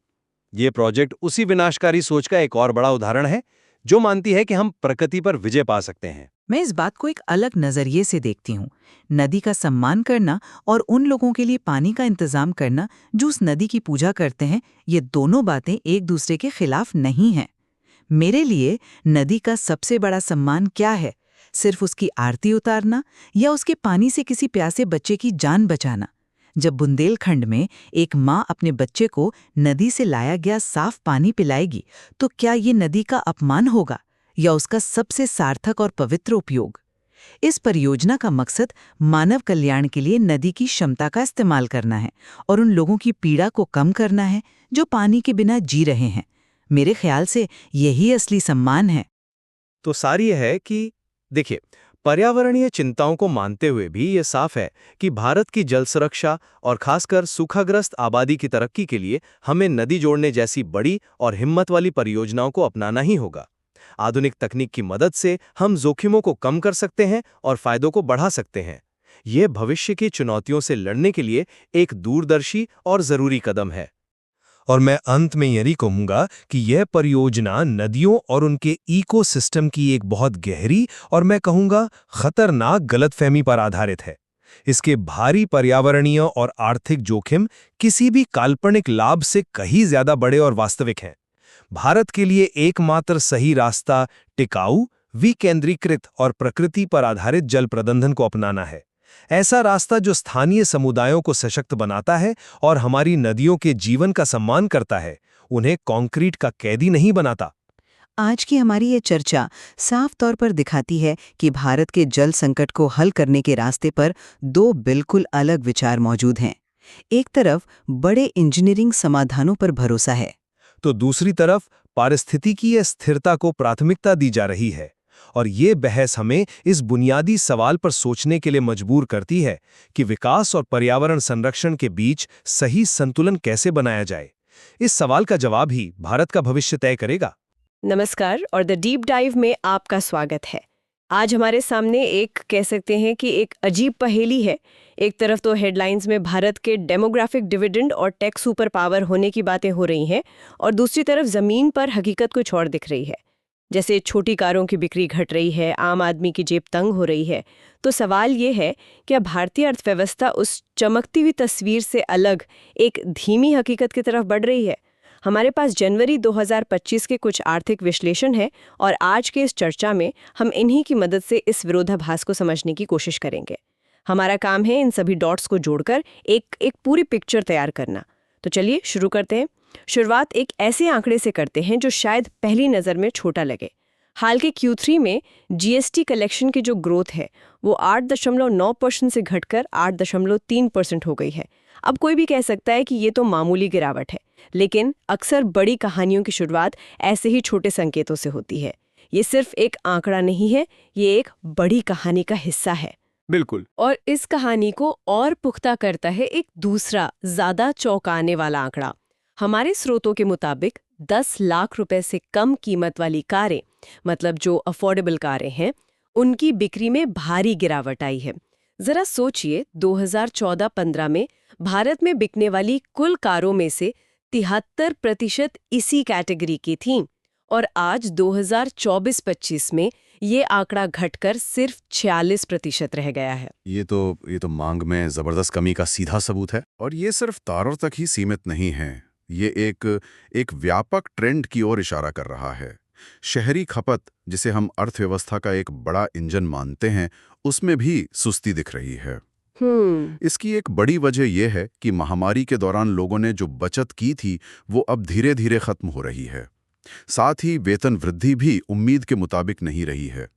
ये प्रोजेक्ट उसी विनाशकारी सोच का एक और बड़ा उदाहरण है, जो मानती है कि हम प्रकृति पर विजय पा सकते हैं। मैं इस बात को एक अलग नजरिए से देखती हूँ। नदी का सम्मान करना और उन लोगों के लिए पानी का इंतजाम करना जो उस नदी की पूजा करते हैं, ये दोनों बातें एक दूसरे के खिलाफ नहीं हैं। मेरे लिए नदी का सबसे बड़ा सम्मान क्या है? सिर्फ उसकी आरती उतारना या उसके पानी से किसी प्यासे बच्चे की जान बचाना? जब बुंदेलखंड में एक माँ अपने बच्चे को नदी से लाया गया साफ पानी पिलाएगी, तो क्या ये नदी का अपमान होगा या उसका सबसे सार्थक और पवित्र उपयोग? इस परियोजना का मकसद मानव कल्याण के लिए नदी की क्षमता का इस्तेमाल करना है और उन लोगों की पीड़ा को कम करना है जो पानी के बिना जी रहे हैं। मेरे ख्याल से यही असली सम्मान है। तो सार ये है कि देखिए, पर्यावरणीय चिंताओं को मानते हुए भी ये साफ है कि भारत की जल सुरक्षा और खासकर सूखाग्रस्त आबादी की तरक्की के लिए हमें नदी जोड़ने जैसी बड़ी और हिम्मत वाली परियोजनाओं को अपनाना ही होगा। आधुनिक तकनीक की मदद से हम जोखिमों को कम कर सकते हैं और फायदों को बढ़ा सकते हैं। यह भविष्य की चुनौतियों से लड़ने के लिए एक दूरदर्शी और जरूरी कदम है। और मैं अंत में यही कहूंगा कि यह परियोजना नदियों और उनके इकोसिस्टम की एक बहुत गहरी और मैं कहूंगा खतरनाक गलतफहमी पर आधारित है। इसके भारी पर्यावरणीय और आर्थिक जोखिम किसी भी काल्पनिक लाभ से कहीं ज्यादा बड़े और वास्तविक हैं। भारत के लिए एकमात्र सही रास्ता टिकाऊ, विकेंद्रीकृत और प्रकृति पर आधारित जल प्रबंधन को अपनाना है। ऐसा रास्ता जो स्थानीय समुदायों को सशक्त बनाता है और हमारी नदियों के जीवन का सम्मान करता है, उन्हें कंक्रीट का कैदी नहीं बनाता। आज की हमारी ये चर्चा साफ तौर पर दिखाती है कि भारत के जल संकट को हल करने के रास्ते पर दो बिल्कुल अलग विचार मौजूद हैं। एक तरफ बड़े इंजीनियरिंग समाधानों पर भरोसा है, तो दूसरी तरफ पारिस्थितिकीय स्थिरता को प्राथमिकता दी जा रही है। और ये बहस हमें इस बुनियादी सवाल पर सोचने के लिए मजबूर करती है कि विकास और पर्यावरण संरक्षण के बीच सही संतुलन कैसे बनाया जाए। इस सवाल का जवाब ही भारत का भविष्य तय करेगा। नमस्कार और द डीप डाइव में आपका स्वागत है। आज हमारे सामने एक कह सकते हैं कि एक अजीब पहेली है। एक तरफ तो हेडलाइंस में भारत के डेमोग्राफिक डिविडेंड और टेक सुपर पावर होने की बातें हो रही हैं, और दूसरी तरफ जमीन पर हकीकत कुछ और दिख रही है। जैसे छोटी कारों की बिक्री घट रही है, आम आदमी की जेब तंग हो रही है। तो सवाल ये है, क्या भारतीय अर्थव्यवस्था उस चमकती हुई तस्वीर से अलग एक धीमी हकीकत की तरफ बढ़ रही है? हमारे पास जनवरी 2025 के कुछ आर्थिक विश्लेषण है, और आज के इस चर्चा में हम इन्हीं की मदद से इस विरोधाभास को समझने की कोशिश करेंगे। हमारा काम है इन सभी डॉट्स को जोड़कर एक पूरी पिक्चर तैयार करना। तो चलिए शुरू करते हैं। शुरुआत एक ऐसे आंकड़े से करते हैं जो शायद पहली नज़र में छोटा लगे। हाल के Q3 में जीएसटी कलेक्शन की जो ग्रोथ है वो 8.9% से घटकर 8.3% हो गई है। अब कोई भी कह सकता है कि ये तो मामूली गिरावट है, लेकिन अक्सर बड़ी कहानियों की शुरुआत ऐसे ही छोटे संकेतों से होती है। ये सिर्फ एक आंकड़ा नहीं है, ये एक बड़ी कहानी का हिस्सा है। बिल्कुल। और इस कहानी को और पुख्ता करता है एक दूसरा ज्यादा चौंकाने वाला आंकड़ा। हमारे स्रोतों के मुताबिक 10 लाख रुपए से कम कीमत वाली कारें, मतलब जो अफोर्डेबल कारें हैं, उनकी बिक्री में भारी गिरावट आई है। जरा सोचिए, 2014-15 में भारत में बिकने वाली कुल कारों में से 73% इसी कैटेगरी की थीं, और आज 2024-25 में ये आंकड़ा घटकर सिर्फ 46% रह गया है। ये तो मांग में जबरदस्त कमी का सीधा सबूत है। और ये सिर्फ तारों तक ही सीमित नहीं है, ये एक व्यापक ट्रेंड की ओर इशारा कर रहा है। शहरी खपत, जिसे हम अर्थव्यवस्था का एक बड़ा इंजन मानते हैं, उसमें भी सुस्ती दिख रही है। इसकी एक बड़ी वजह यह है कि महामारी के दौरान लोगों ने जो बचत की थी वो अब धीरे धीरे खत्म हो रही है। साथ ही वेतन वृद्धि भी उम्मीद के मुताबिक नहीं रही है।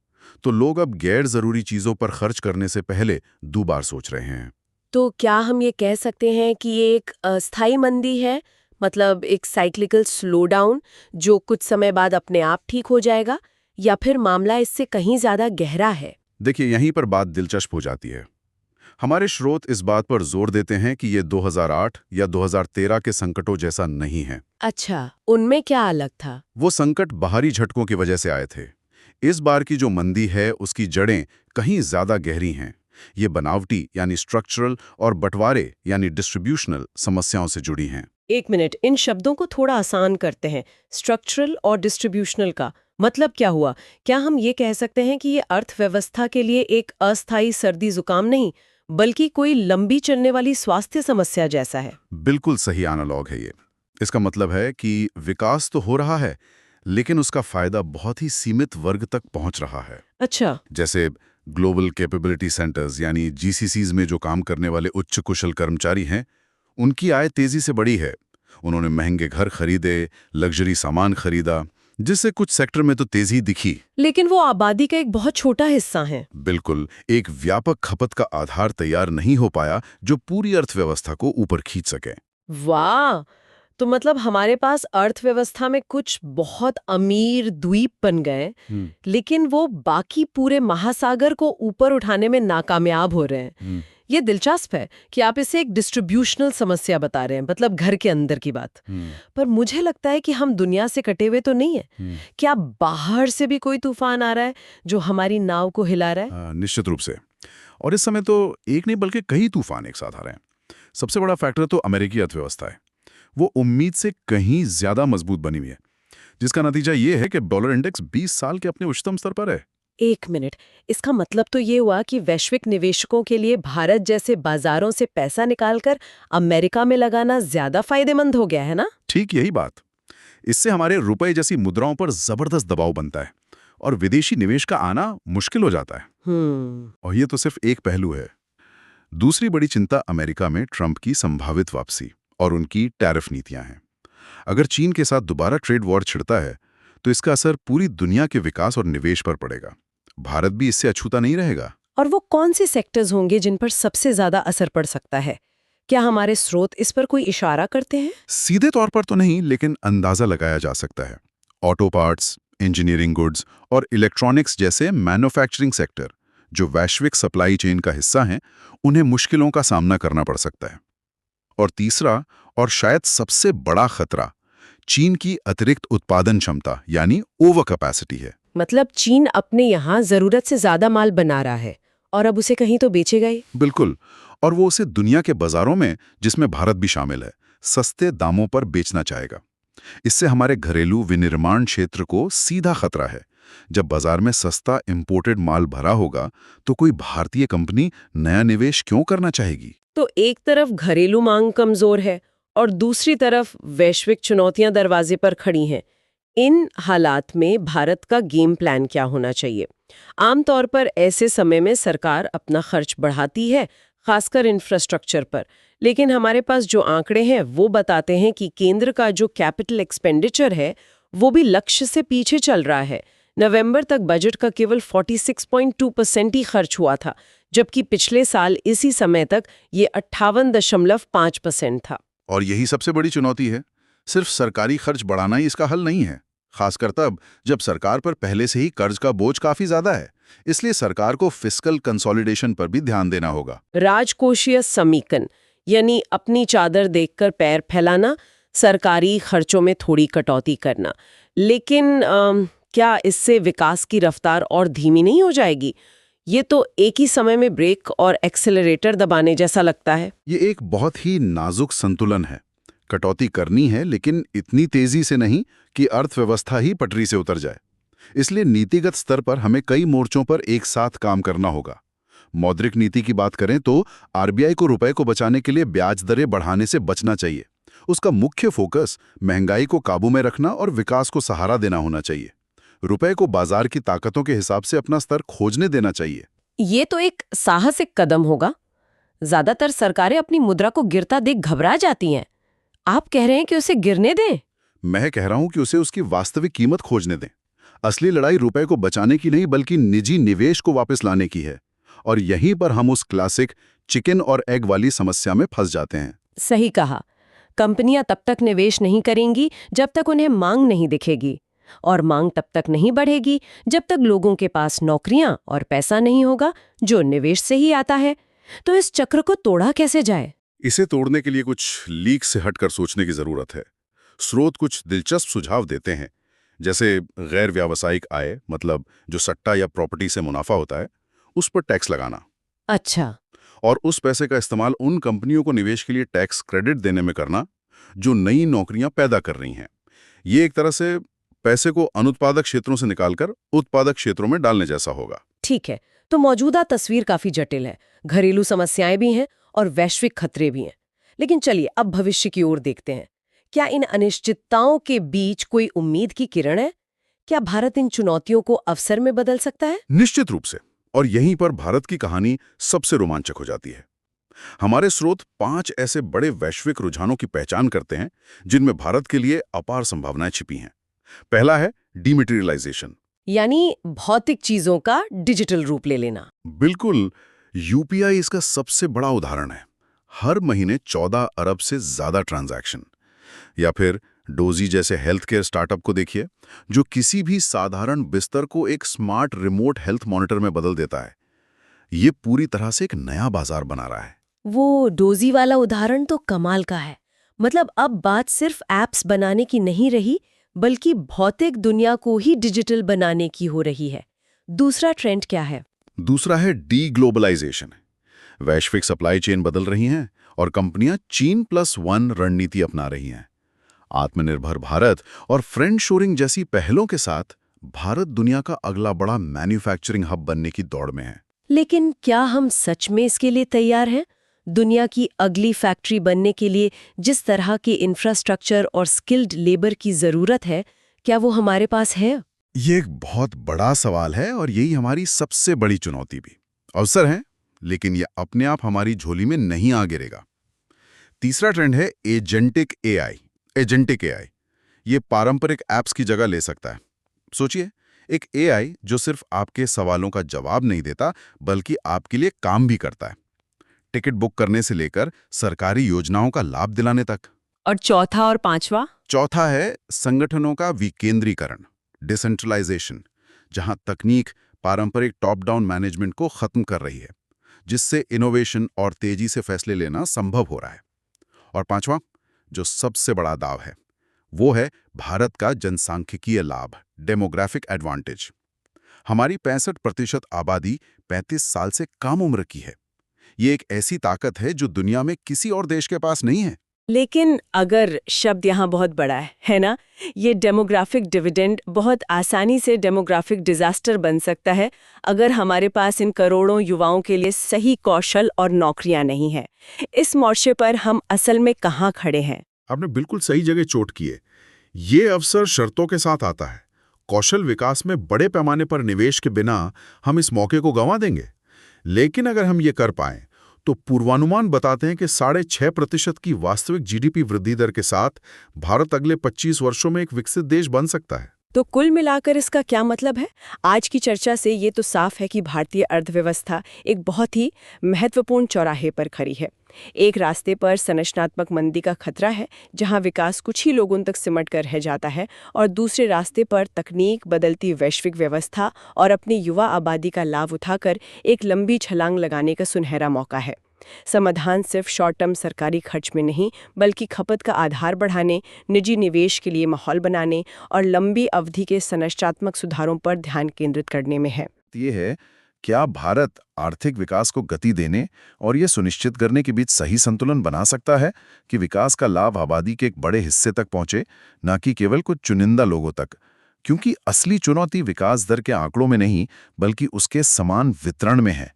तो लोग अब गैर जरूरी चीजों पर खर्च करने से पहले 2 बार सोच रहे हैं। तो क्या हम ये कह सकते हैं कि ये एक अस्थायी मंदी है, मतलब एक साइक्लिकल स्लोडाउन जो कुछ समय बाद अपने आप ठीक हो जाएगा, या फिर मामला इससे कहीं ज्यादा गहरा है? देखिए, यहीं पर बात दिलचस्प हो जाती है। हमारे स्रोत इस बात पर जोर देते हैं कि ये 2008 या 2013 के संकटों जैसा नहीं है। अच्छा, उनमें क्या अलग था? वो संकट बाहरी झटकों की वजह से आए थे। इस बार की जो मंदी है उसकी जड़ें कहीं ज्यादा गहरी हैं। ये बनावटी यानी स्ट्रक्चरल और बंटवारे यानी डिस्ट्रीब्यूशनल समस्याओं से जुड़ी हैं। एक मिनट, इन शब्दों को थोड़ा आसान करते हैं। स्ट्रक्चरल और डिस्ट्रीब्यूशनल का मतलब क्या हुआ? क्या हम ये कह सकते हैं कि ये अर्थव्यवस्था के लिए एक अस्थायी सर्दी जुकाम नहीं, बल्कि कोई लंबी चलने वाली स्वास्थ्य समस्या जैसा है? बिल्कुल सही एनालॉग है ये। इसका मतलब है कि विकास तो हो रहा है, लेकिन उसका फायदा बहुत ही सीमित वर्ग तक पहुंच रहा है। अच्छा। जैसे ग्लोबल कैपेबिलिटी सेंटर्स यानी जीसीसीज में जो काम करने वाले उच्च कुशल कर्मचारी हैं, उनकी आय तेजी से बढ़ी है। उन्होंने महंगे घर खरीदे, लग्जरी सामान खरीदा, जिससे कुछ सेक्टर में तो तेजी दिखी। लेकिन वो आबादी का एक बहुत छोटा हिस्सा है। बिल्कुल, एक व्यापक खपत का आधार तैयार नहीं हो पाया जो पूरी अर्थव्यवस्था को ऊपर खींच सके। वाह! तो मतलब हमारे पास अर्थव्यवस्था में कुछ बहुत अमीर द्वीप बन गए, लेकिन वो बाकी पूरे महासागर को ऊपर उठाने में नाकामयाब हो रहे हैं। ये दिलचस्प है कि आप इसे एक डिस्ट्रीब्यूशनल समस्या बता रहे हैं, मतलब घर के अंदर की बात। पर मुझे लगता है कि हम दुनिया से कटे हुए तो नहीं है। क्या बाहर से भी कोई तूफान आ रहा है जो हमारी नाव को हिला रहा है? निश्चित रूप से। और इस समय तो एक नहीं बल्कि कई तूफान एक साथ आ रहे हैं। सबसे बड़ा फैक्टर तो अमेरिकी अर्थव्यवस्था है। वो उम्मीद से कहीं ज्यादा मजबूत बनी हुई है, जिसका नतीजा ये है कि डॉलर इंडेक्स 20 साल के अपने उच्चतम स्तर पर है। एक मिनट, इसका मतलब तो ये हुआ कि वैश्विक निवेशकों के लिए भारत जैसे बाजारों से पैसा निकालकर अमेरिका में लगाना ज्यादा फायदेमंद हो गया है ना? ठीक यही बात। इससे हमारे रुपए जैसी मुद्राओं पर जबरदस्त दबाव बनता है और विदेशी निवेश का आना मुश्किल हो जाता है। और ये तो सिर्फ एक पहलू है। दूसरी बड़ी चिंता अमेरिका में ट्रंप की संभावित वापसी और उनकी टैरिफ नीतियां हैं। अगर चीन के साथ दोबारा ट्रेड वॉर छिड़ता है तो इसका असर पूरी दुनिया के विकास और निवेश पर पड़ेगा। भारत भी इससे अछूता नहीं रहेगा। और वो कौन से सेक्टर्स होंगे जिन पर सबसे ज्यादा असर पड़ सकता है? क्या हमारे स्रोत इस पर कोई इशारा करते हैं? सीधे तौर पर तो नहीं, लेकिन अंदाजा लगाया जा सकता है। ऑटो पार्ट्स, इंजीनियरिंग गुड्स और इलेक्ट्रॉनिक्स जैसे मैन्युफैक्चरिंग सेक्टर जो वैश्विक सप्लाई चेन का हिस्सा हैं, उन्हें मुश्किलों का सामना करना पड़ सकता है। और तीसरा और शायद सबसे बड़ा खतरा चीन की अतिरिक्त उत्पादन क्षमता यानी ओवर कैपेसिटी है। मतलब चीन अपने यहाँ जरूरत से ज्यादा माल बना रहा है और अब उसे कहीं तो बेचेगा ही। बिल्कुल, और वो उसे दुनिया के बाजारों में, जिसमें भारत भी शामिल है, सस्ते दामों पर बेचना चाहेगा। इससे हमारे घरेलू विनिर्माण क्षेत्र को सीधा खतरा है। जब बाजार में सस्ता इंपोर्टेड माल भरा होगा तो कोई भारतीय कंपनी नया निवेश क्यों करना चाहेगी? तो एक तरफ घरेलू मांग कमजोर है और दूसरी तरफ वैश्विक चुनौतियां दरवाजे पर खड़ी हैं। इन हालात में भारत का गेम प्लान क्या होना चाहिए? आमतौर पर ऐसे समय में सरकार अपना खर्च बढ़ाती है, खासकर इंफ्रास्ट्रक्चर पर। लेकिन हमारे पास जो आंकड़े हैं वो बताते हैं कि केंद्र का जो कैपिटल एक्सपेंडिचर है वो भी लक्ष्य से पीछे चल रहा है। नवंबर तक बजट का केवल 46.2% ही खर्च हुआ था, जबकि पिछले साल इसी समय तक ये 58.5% था। और यही सबसे बड़ी चुनौती है। सिर्फ सरकारी खर्च बढ़ाना ही इसका हल नहीं है, खासकर तब जब सरकार पर पहले से ही कर्ज का बोझ काफी ज्यादा है। इसलिए सरकार को फिस्कल कंसोलिडेशन पर भी ध्यान देना होगा। राजकोषीय समीकन यानी अपनी चादर देखकर पैर फैलाना, सरकारी खर्चों में थोड़ी कटौती करना। लेकिन क्या इससे विकास की रफ्तार और धीमी नहीं हो जाएगी? ये तो एक ही समय में ब्रेक और एक्सेलरेटर दबाने जैसा लगता है। ये एक बहुत ही नाजुक संतुलन है। कटौती करनी है, लेकिन इतनी तेजी से नहीं कि अर्थव्यवस्था ही पटरी से उतर जाए। इसलिए नीतिगत स्तर पर हमें कई मोर्चों पर एक साथ काम करना होगा। मौद्रिक नीति की बात करें तो आरबीआई को रुपए को बचाने के लिए ब्याज दरें बढ़ाने से बचना चाहिए। उसका मुख्य फोकस महंगाई को काबू में रखना और विकास को सहारा देना होना चाहिए। रुपए को बाजार की ताकतों के हिसाब से अपना स्तर खोजने देना चाहिए। ये तो एक साहसिक कदम होगा। ज्यादातर सरकारें अपनी मुद्रा को गिरता देख घबरा जाती हैं। आप कह रहे हैं कि उसे गिरने दें? मैं कह रहा हूं कि उसे उसकी वास्तविक कीमत खोजने दें। असली लड़ाई रुपए को बचाने की नहीं बल्कि निजी निवेश को वापस लाने की है। और यहीं पर हम उस क्लासिक चिकन और एग वाली समस्या में फंस जाते हैं। सही कहा। कंपनियां तब तक निवेश नहीं करेंगी जब तक उन्हें मांग नहीं दिखेगी, और मांग तब तक नहीं बढ़ेगी जब तक लोगों के पास नौकरियां और पैसा नहीं होगा जो निवेश से ही आता है। तो इस चक्र को तोड़ा कैसे जाए? इसे तोड़ने के लिए कुछ लीक से हटकर सोचने की जरूरत है। स्रोत कुछ दिलचस्प सुझाव देते हैं, जैसे गैर व्यावसायिक आय, मतलब जो सट्टा या प्रॉपर्टी से मुनाफा होता है, उस पर टैक्स लगाना। अच्छा। और उस पैसे का इस्तेमाल उन कंपनियों को निवेश के लिए टैक्स क्रेडिट देने में करना जो नई नौकरियां पैदा कर रही हैं। ये एक तरह से पैसे को अनुत्पादक क्षेत्रों से निकालकर उत्पादक क्षेत्रों में डालने जैसा होगा। ठीक है, तो मौजूदा तस्वीर काफी जटिल है। घरेलू समस्याएं भी हैं और वैश्विक खतरे भी हैं। लेकिन चलिए अब भविष्य की ओर देखते हैं। क्या इन अनिश्चितताओं के बीच कोई उम्मीद की किरण है? क्या भारत इन चुनौतियों को अवसर में बदल सकता है? निश्चित रूप से। और यहीं पर भारत की कहानी सबसे रोमांचक हो जाती है। हमारे स्रोत 5 ऐसे बड़े वैश्विक रुझानों की पहचान करते हैं जिनमें भारत के लिए अपार संभावनाएं छिपी हैं। पहला है डीमैटेरियलाइजेशन, यानी भौतिक चीजों का डिजिटल रूप ले लेना। बिल्कुल। यूपीआई इसका सबसे बड़ा उदाहरण है। हर महीने 14 अरब से ज्यादा ट्रांजैक्शन। या फिर डोजी जैसे हेल्थ केयर स्टार्टअप को देखिए, जो किसी भी साधारण बिस्तर को एक स्मार्ट रिमोट हेल्थ मॉनिटर में बदल देता है। ये पूरी तरह से एक नया बाजार बना रहा है। वो डोजी वाला उदाहरण तो कमाल का है। मतलब अब बात सिर्फ एप्स बनाने की नहीं रही, बल्कि भौतिक दुनिया को ही डिजिटल बनाने की हो रही है। दूसरा ट्रेंड क्या है? दूसरा है डी-ग्लोबलाइजेशन। वैश्विक सप्लाई चेन बदल रही हैं और कंपनियां China+1 रणनीति अपना रही हैं। आत्मनिर्भर भारत और फ्रेंड शोरिंग जैसी पहलों के साथ भारत दुनिया का अगला बड़ा मैन्युफैक्चरिंग हब बनने की दौड़ में है। लेकिन क्या हम सच में इसके लिए तैयार हैं? दुनिया की अगली फैक्ट्री बनने के लिए जिस तरह के इंफ्रास्ट्रक्चर और स्किल्ड लेबर की जरूरत है, क्या वो हमारे पास है? ये एक बहुत बड़ा सवाल है और यही हमारी सबसे बड़ी चुनौती भी। अवसर है, लेकिन ये अपने आप हमारी झोली में नहीं आ गिरेगा। तीसरा ट्रेंड है एजेंटिक एआई। ये पारंपरिक ऐप्स की जगह ले सकता है। सोचिए, एक एआई जो सिर्फ आपके सवालों का जवाब नहीं देता, बल्कि आपके लिए काम भी करता है। टिकट बुक करने से लेकर सरकारी योजनाओं का लाभ दिलाने तक। और चौथा और पांचवा? चौथा है संगठनों का विकेंद्रीकरण, डिसेंट्रलाइजेशन, जहां तकनीक पारंपरिक टॉप डाउन मैनेजमेंट को खत्म कर रही है, जिससे इनोवेशन और तेजी से फैसले लेना संभव हो रहा है। और पांचवा, जो सबसे बड़ा दाव है, वो है भारत का जनसांख्यिकीय लाभ, डेमोग्राफिक एडवांटेज। हमारी 65% आबादी 35 साल से कम उम्र की है। ये एक ऐसी ताकत है जो दुनिया में किसी और देश के पास नहीं है। लेकिन अगर शब्द यहाँ बहुत बड़ा है ना? ये डेमोग्राफिक डिविडेंड बहुत आसानी से डेमोग्राफिक डिजास्टर बन सकता है अगर हमारे पास इन करोड़ों युवाओं के लिए सही कौशल और नौकरियां नहीं है। इस मोर्चे पर हम असल में कहाँ खड़े हैं? आपने बिल्कुल सही जगह चोट की है। ये अवसर शर्तों के साथ आता है। कौशल विकास में बड़े पैमाने पर निवेश के बिना हम इस मौके को गंवा देंगे। लेकिन अगर हम ये कर पाएं, तो पूर्वानुमान बताते हैं कि 6.5% की वास्तविक जीडीपी वृद्धि दर के साथ भारत अगले 25 वर्षों में एक विकसित देश बन सकता है। तो कुल मिलाकर इसका क्या मतलब है? आज की चर्चा से ये तो साफ है कि भारतीय अर्थव्यवस्था एक बहुत ही महत्वपूर्ण चौराहे पर खड़ी है। एक रास्ते पर संरचनात्मक मंदी का खतरा है, जहां विकास कुछ ही लोगों तक सिमट कर रह जाता है, और दूसरे रास्ते पर तकनीक, बदलती वैश्विक व्यवस्था और अपनी युवा आबादी का लाभ उठाकर एक लंबी छलांग लगाने का सुनहरा मौका है। समाधान सिर्फ शॉर्ट टर्म सरकारी खर्च में नहीं, बल्कि खपत का आधार बढ़ाने, निजी निवेश के लिए माहौल बनाने और लंबी अवधि के संरचनात्मक सुधारों पर ध्यान केंद्रित करने में है। ये है, क्या भारत आर्थिक विकास को गति देने और ये सुनिश्चित करने के बीच सही संतुलन बना सकता है कि विकास का लाभ आबादी के एक बड़े हिस्से तक पहुंचे, न कि केवल कुछ चुनिंदा लोगों तक? क्योंकि असली चुनौती विकास दर के आंकड़ों में नहीं, बल्कि उसके समान वितरण में है।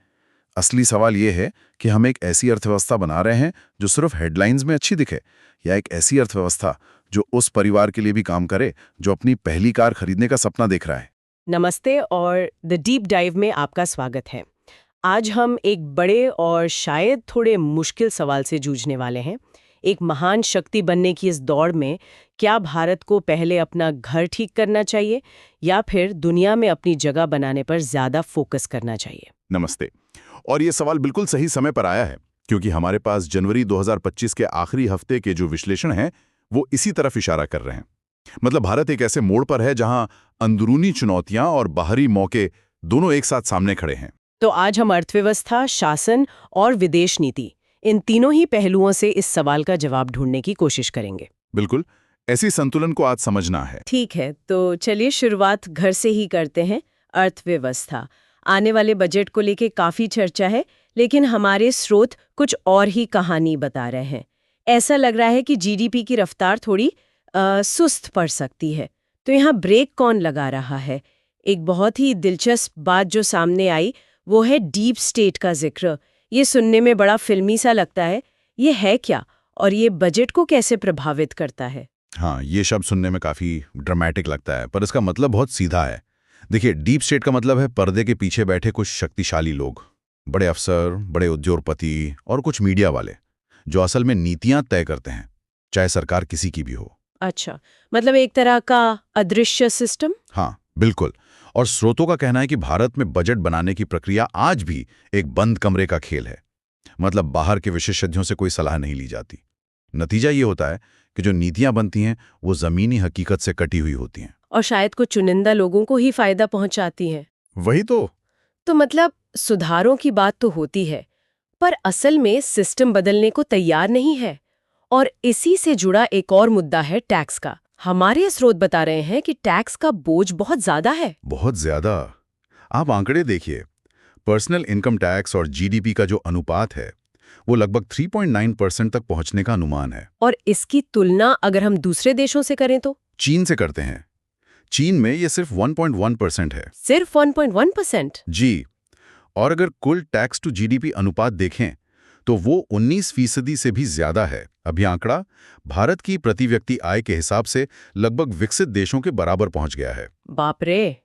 असली सवाल यह है कि हम एक ऐसी अर्थव्यवस्था बना रहे हैं जो सिर्फ हेडलाइंस में अच्छी दिखे, या एक ऐसी अर्थव्यवस्था जो उस परिवार के लिए भी काम करे जो अपनी पहली कार खरीदने का सपना देख रहा है। नमस्ते और द डीप डाइव में आपका स्वागत है। आज हम एक बड़े और शायद थोड़े मुश्किल सवाल से जूझने वाले हैं। एक महान शक्ति बनने की इस दौड़ में क्या भारत को पहले अपना घर ठीक करना चाहिए या फिर दुनिया में अपनी जगह बनाने पर ज्यादा फोकस करना चाहिए? नमस्ते। और ये सवाल बिल्कुल सही समय पर आया है, क्योंकि हमारे पास जनवरी 2025 के आखिरी हफ्ते के जो विश्लेषण हैं वो इसी तरफ इशारा कर रहे हैं। मतलब भारत एक ऐसे मोड़ पर है जहां अंदरूनी चुनौतियां और बाहरी मौके दोनों एक साथ सामने खड़े हैं। तो आज हम अर्थव्यवस्था, शासन और विदेश नीति, इन तीनों ही पहलुओं से इस सवाल का जवाब ढूंढने की कोशिश करेंगे। बिल्कुल, ऐसी संतुलन को आज समझना है। ठीक है, तो चलिए शुरुआत घर से ही करते हैं। अर्थव्यवस्था, आने वाले बजट को लेके काफी चर्चा है, लेकिन हमारे स्रोत कुछ और ही कहानी बता रहे हैं। ऐसा लग रहा है कि जीडीपी की रफ्तार थोड़ी सुस्त पड़ सकती है। तो यहाँ ब्रेक कौन लगा रहा है? एक बहुत ही दिलचस्प बात जो सामने आई वो है डीप स्टेट का जिक्र। ये सुनने में बड़ा फिल्मी सा लगता है। ये है क्या और ये बजट को कैसे प्रभावित करता है? हाँ, ये शब्द सुनने में काफी ड्रामेटिक लगता है, पर इसका मतलब बहुत सीधा है। देखिए, डीप स्टेट का मतलब है पर्दे के पीछे बैठे कुछ शक्तिशाली लोग, बड़े अफसर, बड़े उद्योगपति और कुछ मीडिया वाले, जो असल में नीतियां तय करते हैं, चाहे सरकार किसी की भी हो। अच्छा, मतलब एक तरह का अदृश्य सिस्टम? हाँ, बिल्कुल। और स्रोतों का कहना है कि भारत में बजट बनाने की प्रक्रिया आज भी एक बंद कमरे का खेल है। मतलब बाहर के विशेषज्ञों से कोई सलाह नहीं ली जाती। नतीजा ये होता है कि जो नीतियां बनती हैं वो जमीनी हकीकत से कटी हुई होती हैं और शायद कुछ चुनिंदा लोगों को ही फायदा पहुंचाती हैं। वही तो मतलब सुधारों की बात तो होती है, पर असल में सिस्टम बदलने को तैयार नहीं है। और इसी से जुड़ा एक और मुद्दा है टैक्स का। हमारे स्रोत बता रहे हैं कि टैक्स का बोझ बहुत ज्यादा है। बहुत ज्यादा। आप आंकड़े देखिए, पर्सनल इनकम टैक्स और जीडीपी का जो अनुपात है वो लगभग 3.9% तक पहुंचने का अनुमान है। और इसकी तुलना अगर हम दूसरे देशों से करें तो चीन से करते हैं। चीन में ये सिर्फ 1.1% है। सिर्फ 1.1%? जी। और अगर कुल टैक्स टू जीडीपी अनुपात देखें तो वो 19% से भी ज्यादा है। अभी आंकड़ा भारत की प्रति व्यक्ति आय के हिसाब से लगभग विकसित देशों के बराबर पहुंच गया है। बाप रे!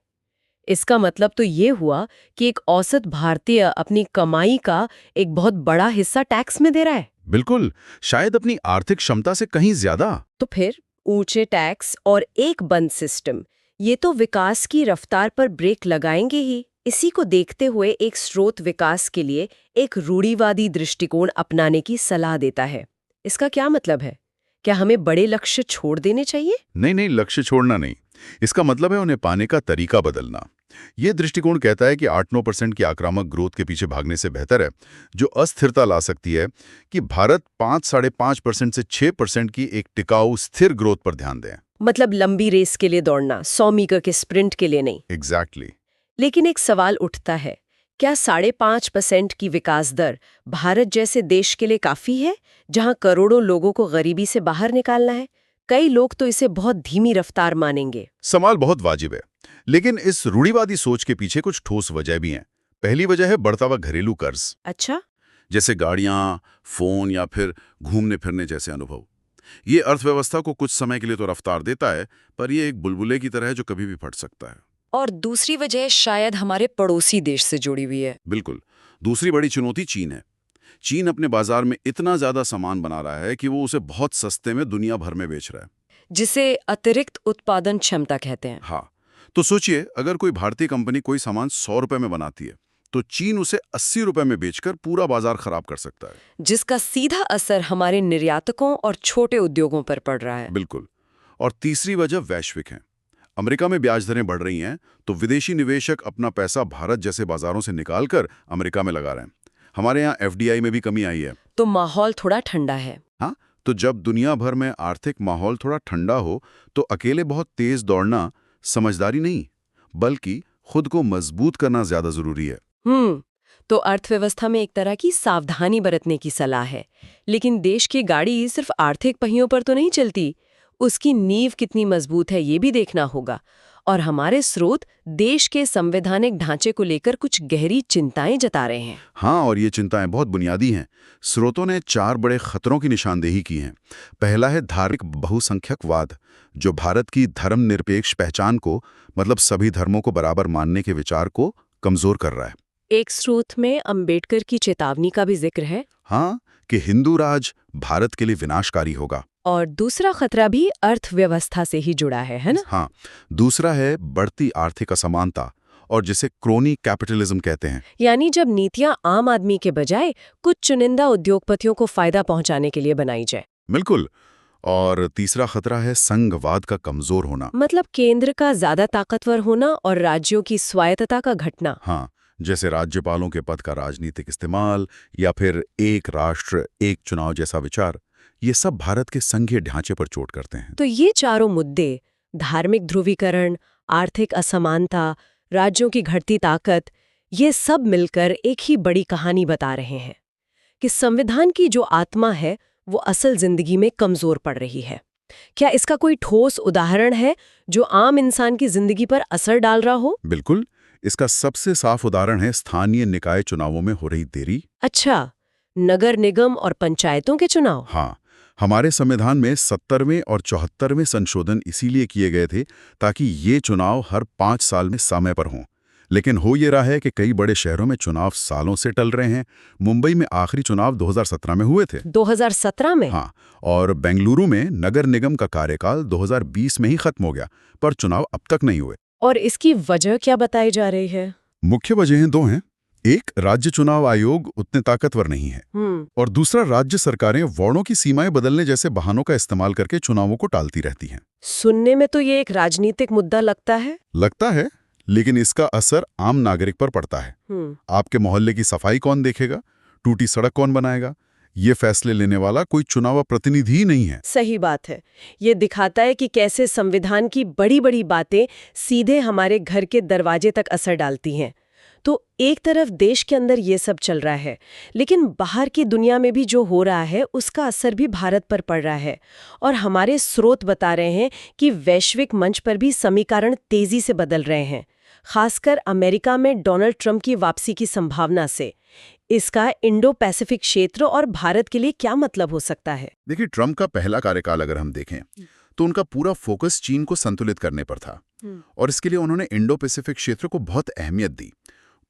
इसका मतलब तो ये हुआ कि एक औसत भारतीय अपनी कमाई का एक बहुत बड़ा हिस्सा टैक्स में दे रहा है। बिल्कुल, शायद अपनी आर्थिक क्षमता से कहीं ज्यादा। तो फिर ऊंचे टैक्स और एक बंद सिस्टम, ये तो विकास की रफ्तार पर ब्रेक लगाएंगे ही। इसी को देखते हुए एक स्रोत विकास के लिए एक रूढ़िवादी दृष्टिकोण अपनाने की सलाह देता है। इसका क्या मतलब है? क्या हमें बड़े लक्ष्य छोड़ देने चाहिए? नहीं, लक्ष्य छोड़ना नहीं। इसका मतलब है उन्हें पाने का तरीका बदलना। ये दृष्टिकोण कहता है कि 8-9% की आक्रामक ग्रोथ के पीछे भागने से बेहतर है, जो अस्थिरता ला सकती है, कि भारत 5-5.5% से 6% की एक टिकाऊ स्थिर ग्रोथ पर ध्यान दें। मतलब लंबी रेस के लिए दौड़ना, 100 मीटर के स्प्रिंट के लिए नहीं। एग्जैक्टली। लेकिन एक सवाल उठता है, क्या 5.5% की विकास दर भारत जैसे देश के लिए काफी है, जहां करोड़ों लोगों को गरीबी से बाहर निकालना है? कई लोग तो इसे बहुत धीमी रफ्तार मानेंगे। सवाल बहुत वाजिब है, लेकिन इस रूढ़िवादी सोच के पीछे कुछ ठोस वजह भी हैं। पहली वजह है बढ़ता हुआ घरेलू कर्ज। अच्छा? जैसे गाड़ियां, फोन या फिर घूमने फिरने जैसे अनुभव। ये अर्थव्यवस्था को कुछ समय के लिए तो रफ्तार देता है, पर ये एक बुलबुले की तरह है जो कभी भी फट सकता है। और दूसरी वजह शायद हमारे पड़ोसी देश से जुड़ी हुई है। बिल्कुल। दूसरी बड़ी चुनौती चीन है। चीन अपने बाजार में इतना ज्यादा सामान बना रहा है कि वो उसे बहुत सस्ते में दुनिया भर में बेच रहा है, जिसे अतिरिक्त उत्पादन क्षमता कहते हैं। हाँ, तो सोचिए, अगर कोई भारतीय कंपनी कोई सामान 100 रुपए में बनाती है तो चीन उसे 80 रुपए में बेचकर पूरा बाजार खराब कर सकता है, जिसका सीधा असर हमारे निर्यातकों और छोटे उद्योगों पर पड़ रहा है। बिल्कुल। और तीसरी वजह वैश्विक है। अमेरिका में ब्याज दरें बढ़ रही हैं तो विदेशी निवेशक अपना पैसा भारत जैसे बाजारों से निकालकर अमेरिका में लगा रहे हैं। हमारे यहाँ एफडीआई में भी कमी आई है। तो माहौल थोड़ा ठंडा है। हाँ, तो जब दुनिया भर में आर्थिक माहौल थोड़ा ठंडा हो तो अकेले बहुत तेज दौड़ना समझदारी नहीं, बल्कि खुद को मजबूत करना ज्यादा जरूरी है। तो अर्थव्यवस्था में एक तरह की सावधानी बरतने की सलाह है। लेकिन देश की गाड़ी सिर्फ आर्थिक पहियों पर तो नहीं चलती, उसकी नींव कितनी मजबूत है ये भी देखना होगा। और हमारे स्रोत देश के संवैधानिक ढांचे को लेकर कुछ गहरी चिंताएं जता रहे हैं। हाँ, और ये चिंताएं बहुत बुनियादी हैं। स्रोतों ने 4 बड़े खतरों की निशानदेही की है। पहला है धार्मिक बहुसंख्यकवाद, जो भारत की धर्मनिरपेक्ष पहचान को, मतलब सभी धर्मों को बराबर मानने के विचार को कमजोर कर रहा है। एक स्रोत में अंबेडकर की चेतावनी का भी जिक्र है। हाँ, कि हिंदू राज भारत के लिए विनाशकारी होगा। और दूसरा खतरा भी अर्थव्यवस्था से ही जुड़ा है ना? हाँ, दूसरा है बढ़ती आर्थिक असमानता और जिसे क्रोनी कैपिटलिज्म कहते हैं। यानी जब नीतियां आम आदमी के बजाय कुछ चुनिंदा उद्योगपतियों को फायदा पहुंचाने के लिए बनाई जाए। बिल्कुल। और तीसरा खतरा है संघवाद का कमजोर होना। मतलब केंद्र का ज्यादा ताकतवर होना और राज्यों की स्वायत्तता का घटना। हाँ, जैसे राज्यपालों के पद का राजनीतिक इस्तेमाल या फिर एक राष्ट्र एक चुनाव जैसा विचार, ये सब भारत के संघीय ढांचे पर चोट करते हैं। तो ये चारों मुद्दे, धार्मिक ध्रुवीकरण, आर्थिक असमानता, राज्यों की घटती ताकत, ये सब मिलकर एक ही बड़ी कहानी बता रहे हैं कि संविधान की जो आत्मा है वो असल जिंदगी में कमजोर पड़ रही है। क्या इसका कोई ठोस उदाहरण है जो आम इंसान की जिंदगी पर असर डाल रहा हो? बिल्कुल। इसका सबसे साफ उदाहरण है स्थानीय निकाय चुनावों में हो रही देरी। अच्छा, नगर निगम और पंचायतों के चुनाव? हाँ, हमारे संविधान में 70वें और 74वें संशोधन इसीलिए किए गए थे ताकि ये चुनाव हर 5 साल में समय पर हों। लेकिन हो ये रहा है कि कई बड़े शहरों में चुनाव सालों से टल रहे हैं। मुंबई में आखिरी चुनाव 2017 में हुए थे। 2017 में? हाँ, और बेंगलुरु में नगर निगम का कार्यकाल 2020 में ही खत्म हो गया, पर चुनाव अब तक नहीं हुए। और इसकी वजह क्या बताई जा रही है? मुख्य वजहें दो हैं। एक, राज्य चुनाव आयोग उतने ताकतवर नहीं है, और दूसरा, राज्य सरकारें वार्डों की सीमाएं बदलने जैसे बहानों का इस्तेमाल करके चुनावों को टालती रहती हैं। सुनने में तो ये एक राजनीतिक मुद्दा लगता है। लेकिन इसका असर आम नागरिक पर पड़ता है। आपके मोहल्ले की सफाई कौन देखेगा, टूटी सड़क कौन बनाएगा, ये फैसले लेने वाला कोई चुनाव प्रतिनिधि ही नहीं है। सही बात है। ये दिखाता है कि कैसे संविधान की बड़ी बड़ी बातें सीधे हमारे घर के दरवाजे तक असर डालती हैं। तो एक तरफ देश के अंदर ये सब चल रहा है, लेकिन बाहर की दुनिया में भी जो हो रहा है उसका असर भी भारत पर पड़ रहा है। और हमारे स्रोत बता रहे हैं कि वैश्विक मंच पर भी समीकरण तेजी से बदल रहे हैं, खासकर अमेरिका में डोनाल्ड ट्रंप की वापसी की संभावना से। इसका इंडो पैसिफिक क्षेत्र और भारत के लिए क्या मतलब हो सकता है? देखिए, ट्रंप का पहला कार्यकाल अगर हम देखें तो उनका पूरा फोकस चीन को संतुलित करने पर था, और इसके लिए उन्होंने इंडो पैसिफिक क्षेत्र को बहुत अहमियत दी।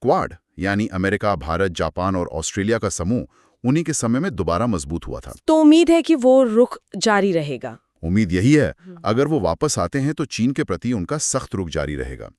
क्वाड यानी अमेरिका, भारत, जापान और ऑस्ट्रेलिया का समूह उन्हीं के समय में दोबारा मजबूत हुआ था। तो उम्मीद है कि वो रुख जारी रहेगा। उम्मीद यही है। अगर वो वापस आते हैं तो चीन के प्रति उनका सख्त रुख जारी रहेगा।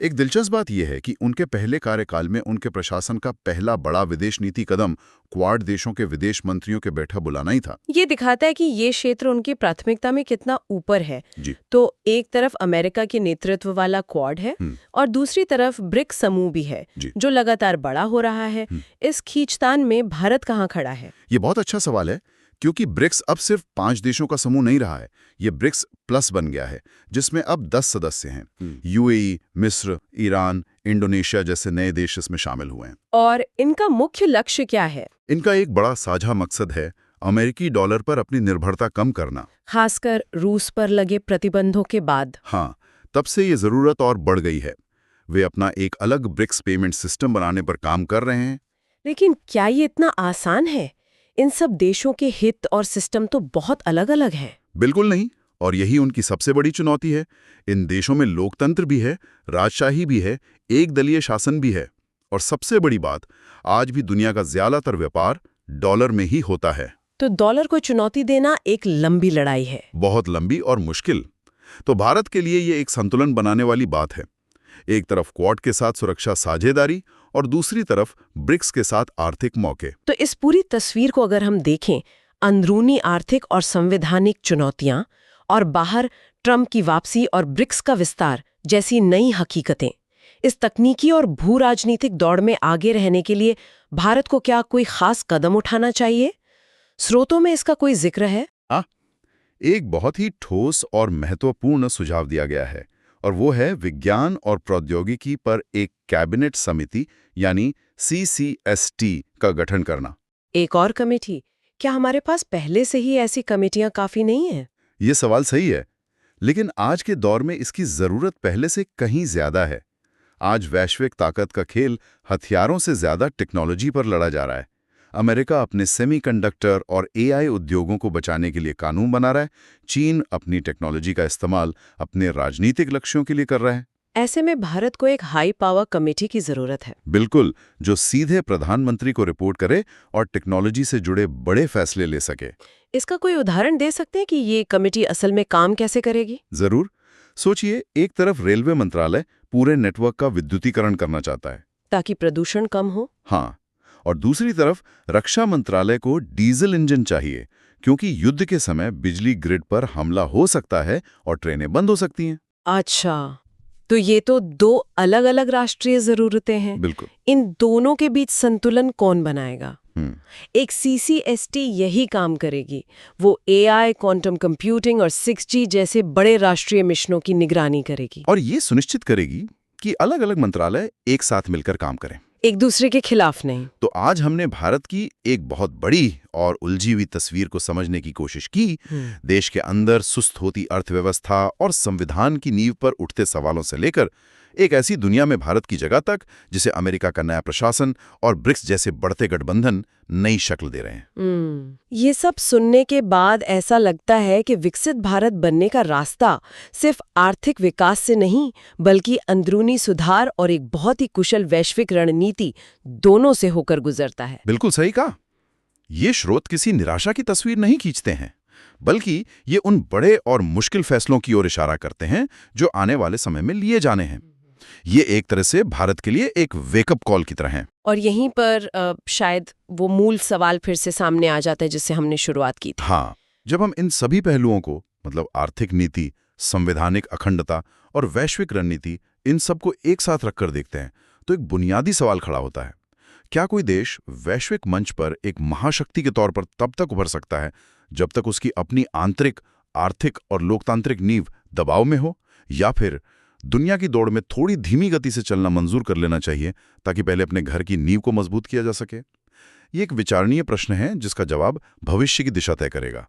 एक दिलचस्प बात यह है कि उनके पहले कार्यकाल में उनके प्रशासन का पहला बड़ा विदेश नीति कदम क्वाड देशों के विदेश मंत्रियों के बैठक बुलाना ही था। ये दिखाता है कि ये क्षेत्र उनकी प्राथमिकता में कितना ऊपर है। जी। तो एक तरफ अमेरिका के नेतृत्व वाला क्वाड है और दूसरी तरफ ब्रिक्स समूह भी है, जो लगातार बड़ा हो रहा है। इस खींचतान में भारत कहाँ खड़ा है? ये बहुत अच्छा सवाल है, क्योंकि ब्रिक्स अब सिर्फ 5 देशों का समूह नहीं रहा है। ये ब्रिक्स प्लस बन गया है, जिसमें अब 10 सदस्य हैं। यूएई, मिस्र, ईरान, इंडोनेशिया जैसे नए देश इसमें शामिल हुए हैं। और इनका मुख्य लक्ष्य क्या है? इनका एक बड़ा साझा मकसद है अमेरिकी डॉलर पर अपनी निर्भरता कम करना, खासकर रूस पर लगे प्रतिबंधों के बाद। हाँ, तब से ये जरूरत और बढ़ गई है। वे अपना एक अलग ब्रिक्स पेमेंट सिस्टम बनाने पर काम कर रहे हैं। लेकिन क्या ये इतना आसान है? इन सब देशों के हित और सिस्टम तो बहुत अलग अलग हैं। बिल्कुल नहीं, और यही उनकी सबसे बड़ी चुनौती है। इन देशों में लोकतंत्र भी है, राजशाही भी है, एक दलीय शासन भी है, और सबसे बड़ी बात, आज भी दुनिया का ज्यादातर व्यापार डॉलर में ही होता है। तो डॉलर को चुनौती देना एक लंबी लड़ाई है। बहुत लंबी और मुश्किल। तो भारत के लिए ये एक संतुलन बनाने वाली बात है। एक तरफ क्वाड के साथ सुरक्षा साझेदारी और दूसरी तरफ ब्रिक्स के साथ आर्थिक मौके। तो इस पूरी तस्वीर को अगर हम देखें, अंदरूनी आर्थिक और संवैधानिक चुनौतियां और बाहर ट्रंप की वापसी और ब्रिक्स का विस्तार जैसी नई हकीकतें, इस तकनीकी और भू राजनीतिक दौड़ में आगे रहने के लिए भारत को क्या कोई खास कदम उठाना चाहिए? स्रोतों में इसका कोई जिक्र है? एक बहुत ही ठोस और महत्वपूर्ण सुझाव दिया गया है, और वो है विज्ञान और प्रौद्योगिकी पर एक कैबिनेट समिति यानी CCST का गठन करना। एक और कमेटी? क्या हमारे पास पहले से ही ऐसी कमेटियां काफी नहीं है? ये सवाल सही है, लेकिन आज के दौर में इसकी जरूरत पहले से कहीं ज्यादा है। आज वैश्विक ताकत का खेल हथियारों से ज्यादा टेक्नोलॉजी पर लड़ा जा रहा है। अमेरिका अपने सेमीकंडक्टर और AI उद्योगों को बचाने के लिए कानून बना रहा है। चीन अपनी टेक्नोलॉजी का इस्तेमाल अपने राजनीतिक लक्ष्यों के लिए कर रहा है। ऐसे में भारत को एक हाई पावर कमेटी की जरूरत है। बिल्कुल, जो सीधे प्रधानमंत्री को रिपोर्ट करे और टेक्नोलॉजी से जुड़े बड़े फैसले ले सके। इसका कोई उदाहरण दे सकते हैं कि ये कमेटी असल में काम कैसे करेगी? जरूर। सोचिए, एक तरफ रेलवे मंत्रालय पूरे नेटवर्क का विद्युतीकरण करना चाहता है ताकि प्रदूषण कम हो। हाँ, और दूसरी तरफ रक्षा मंत्रालय को डीजल इंजन चाहिए, क्योंकि युद्ध के समय बिजली ग्रिड पर हमला हो सकता है और ट्रेनें बंद हो सकती हैं। अच्छा, तो ये तो दो अलग अलग राष्ट्रीय जरूरतें हैं। बिल्कुल। इन दोनों के बीच संतुलन कौन बनाएगा? हम्म। एक CCST यही काम करेगी। वो AI, क्वांटम कंप्यूटिंग और 6G जैसे बड़े राष्ट्रीय मिशनों की निगरानी करेगी और ये सुनिश्चित करेगी कि अलग अलग मंत्रालय एक साथ मिलकर काम करें, एक दूसरे के खिलाफ नहीं। तो आज हमने भारत की एक बहुत बड़ी और उलझी हुई तस्वीर को समझने की कोशिश की। देश के अंदर सुस्त होती अर्थव्यवस्था और संविधान की नींव पर उठते सवालों से लेकर एक ऐसी दुनिया में भारत की जगह तक जिसे अमेरिका का नया प्रशासन और ब्रिक्स जैसे बढ़ते गठबंधन नई शक्ल दे रहे हैं। ये सब सुनने के बाद ऐसा लगता है कि विकसित भारत बनने का रास्ता सिर्फ आर्थिक विकास से नहीं, बल्कि अंदरूनी सुधार और एक बहुत ही कुशल वैश्विक रणनीति दोनों से होकर गुजरता है। बिल्कुल सही कहा। ये स्रोत किसी निराशा की तस्वीर नहीं खींचते हैं, बल्कि ये उन बड़े और मुश्किल फैसलों की ओर इशारा करते हैं जो आने वाले समय में लिए जाने हैं। ये एक तरह से भारत के लिए एक वेकअप कॉल की तरह है। और यहीं पर शायद वो मूल सवाल फिर से सामने आ जाता है जिससे हमने शुरुआत की थी। हाँ, जब हम इन सभी पहलुओं को, मतलब आर्थिक नीति, संवैधानिक अखंडता और वैश्विक रणनीति, इन सबको एक साथ रखकर देखते हैं तो एक बुनियादी सवाल खड़ा होता है। क्या कोई देश वैश्विक मंच पर एक महाशक्ति के तौर पर तब तक उभर सकता है जब तक उसकी अपनी आंतरिक, आर्थिक और लोकतांत्रिक नींव दबाव में हो, या फिर दुनिया की दौड़ में थोड़ी धीमी गति से चलना मंजूर कर लेना चाहिए ताकि पहले अपने घर की नींव को मजबूत किया जा सके? ये एक विचारणीय प्रश्न है जिसका जवाब भविष्य की दिशा तय करेगा।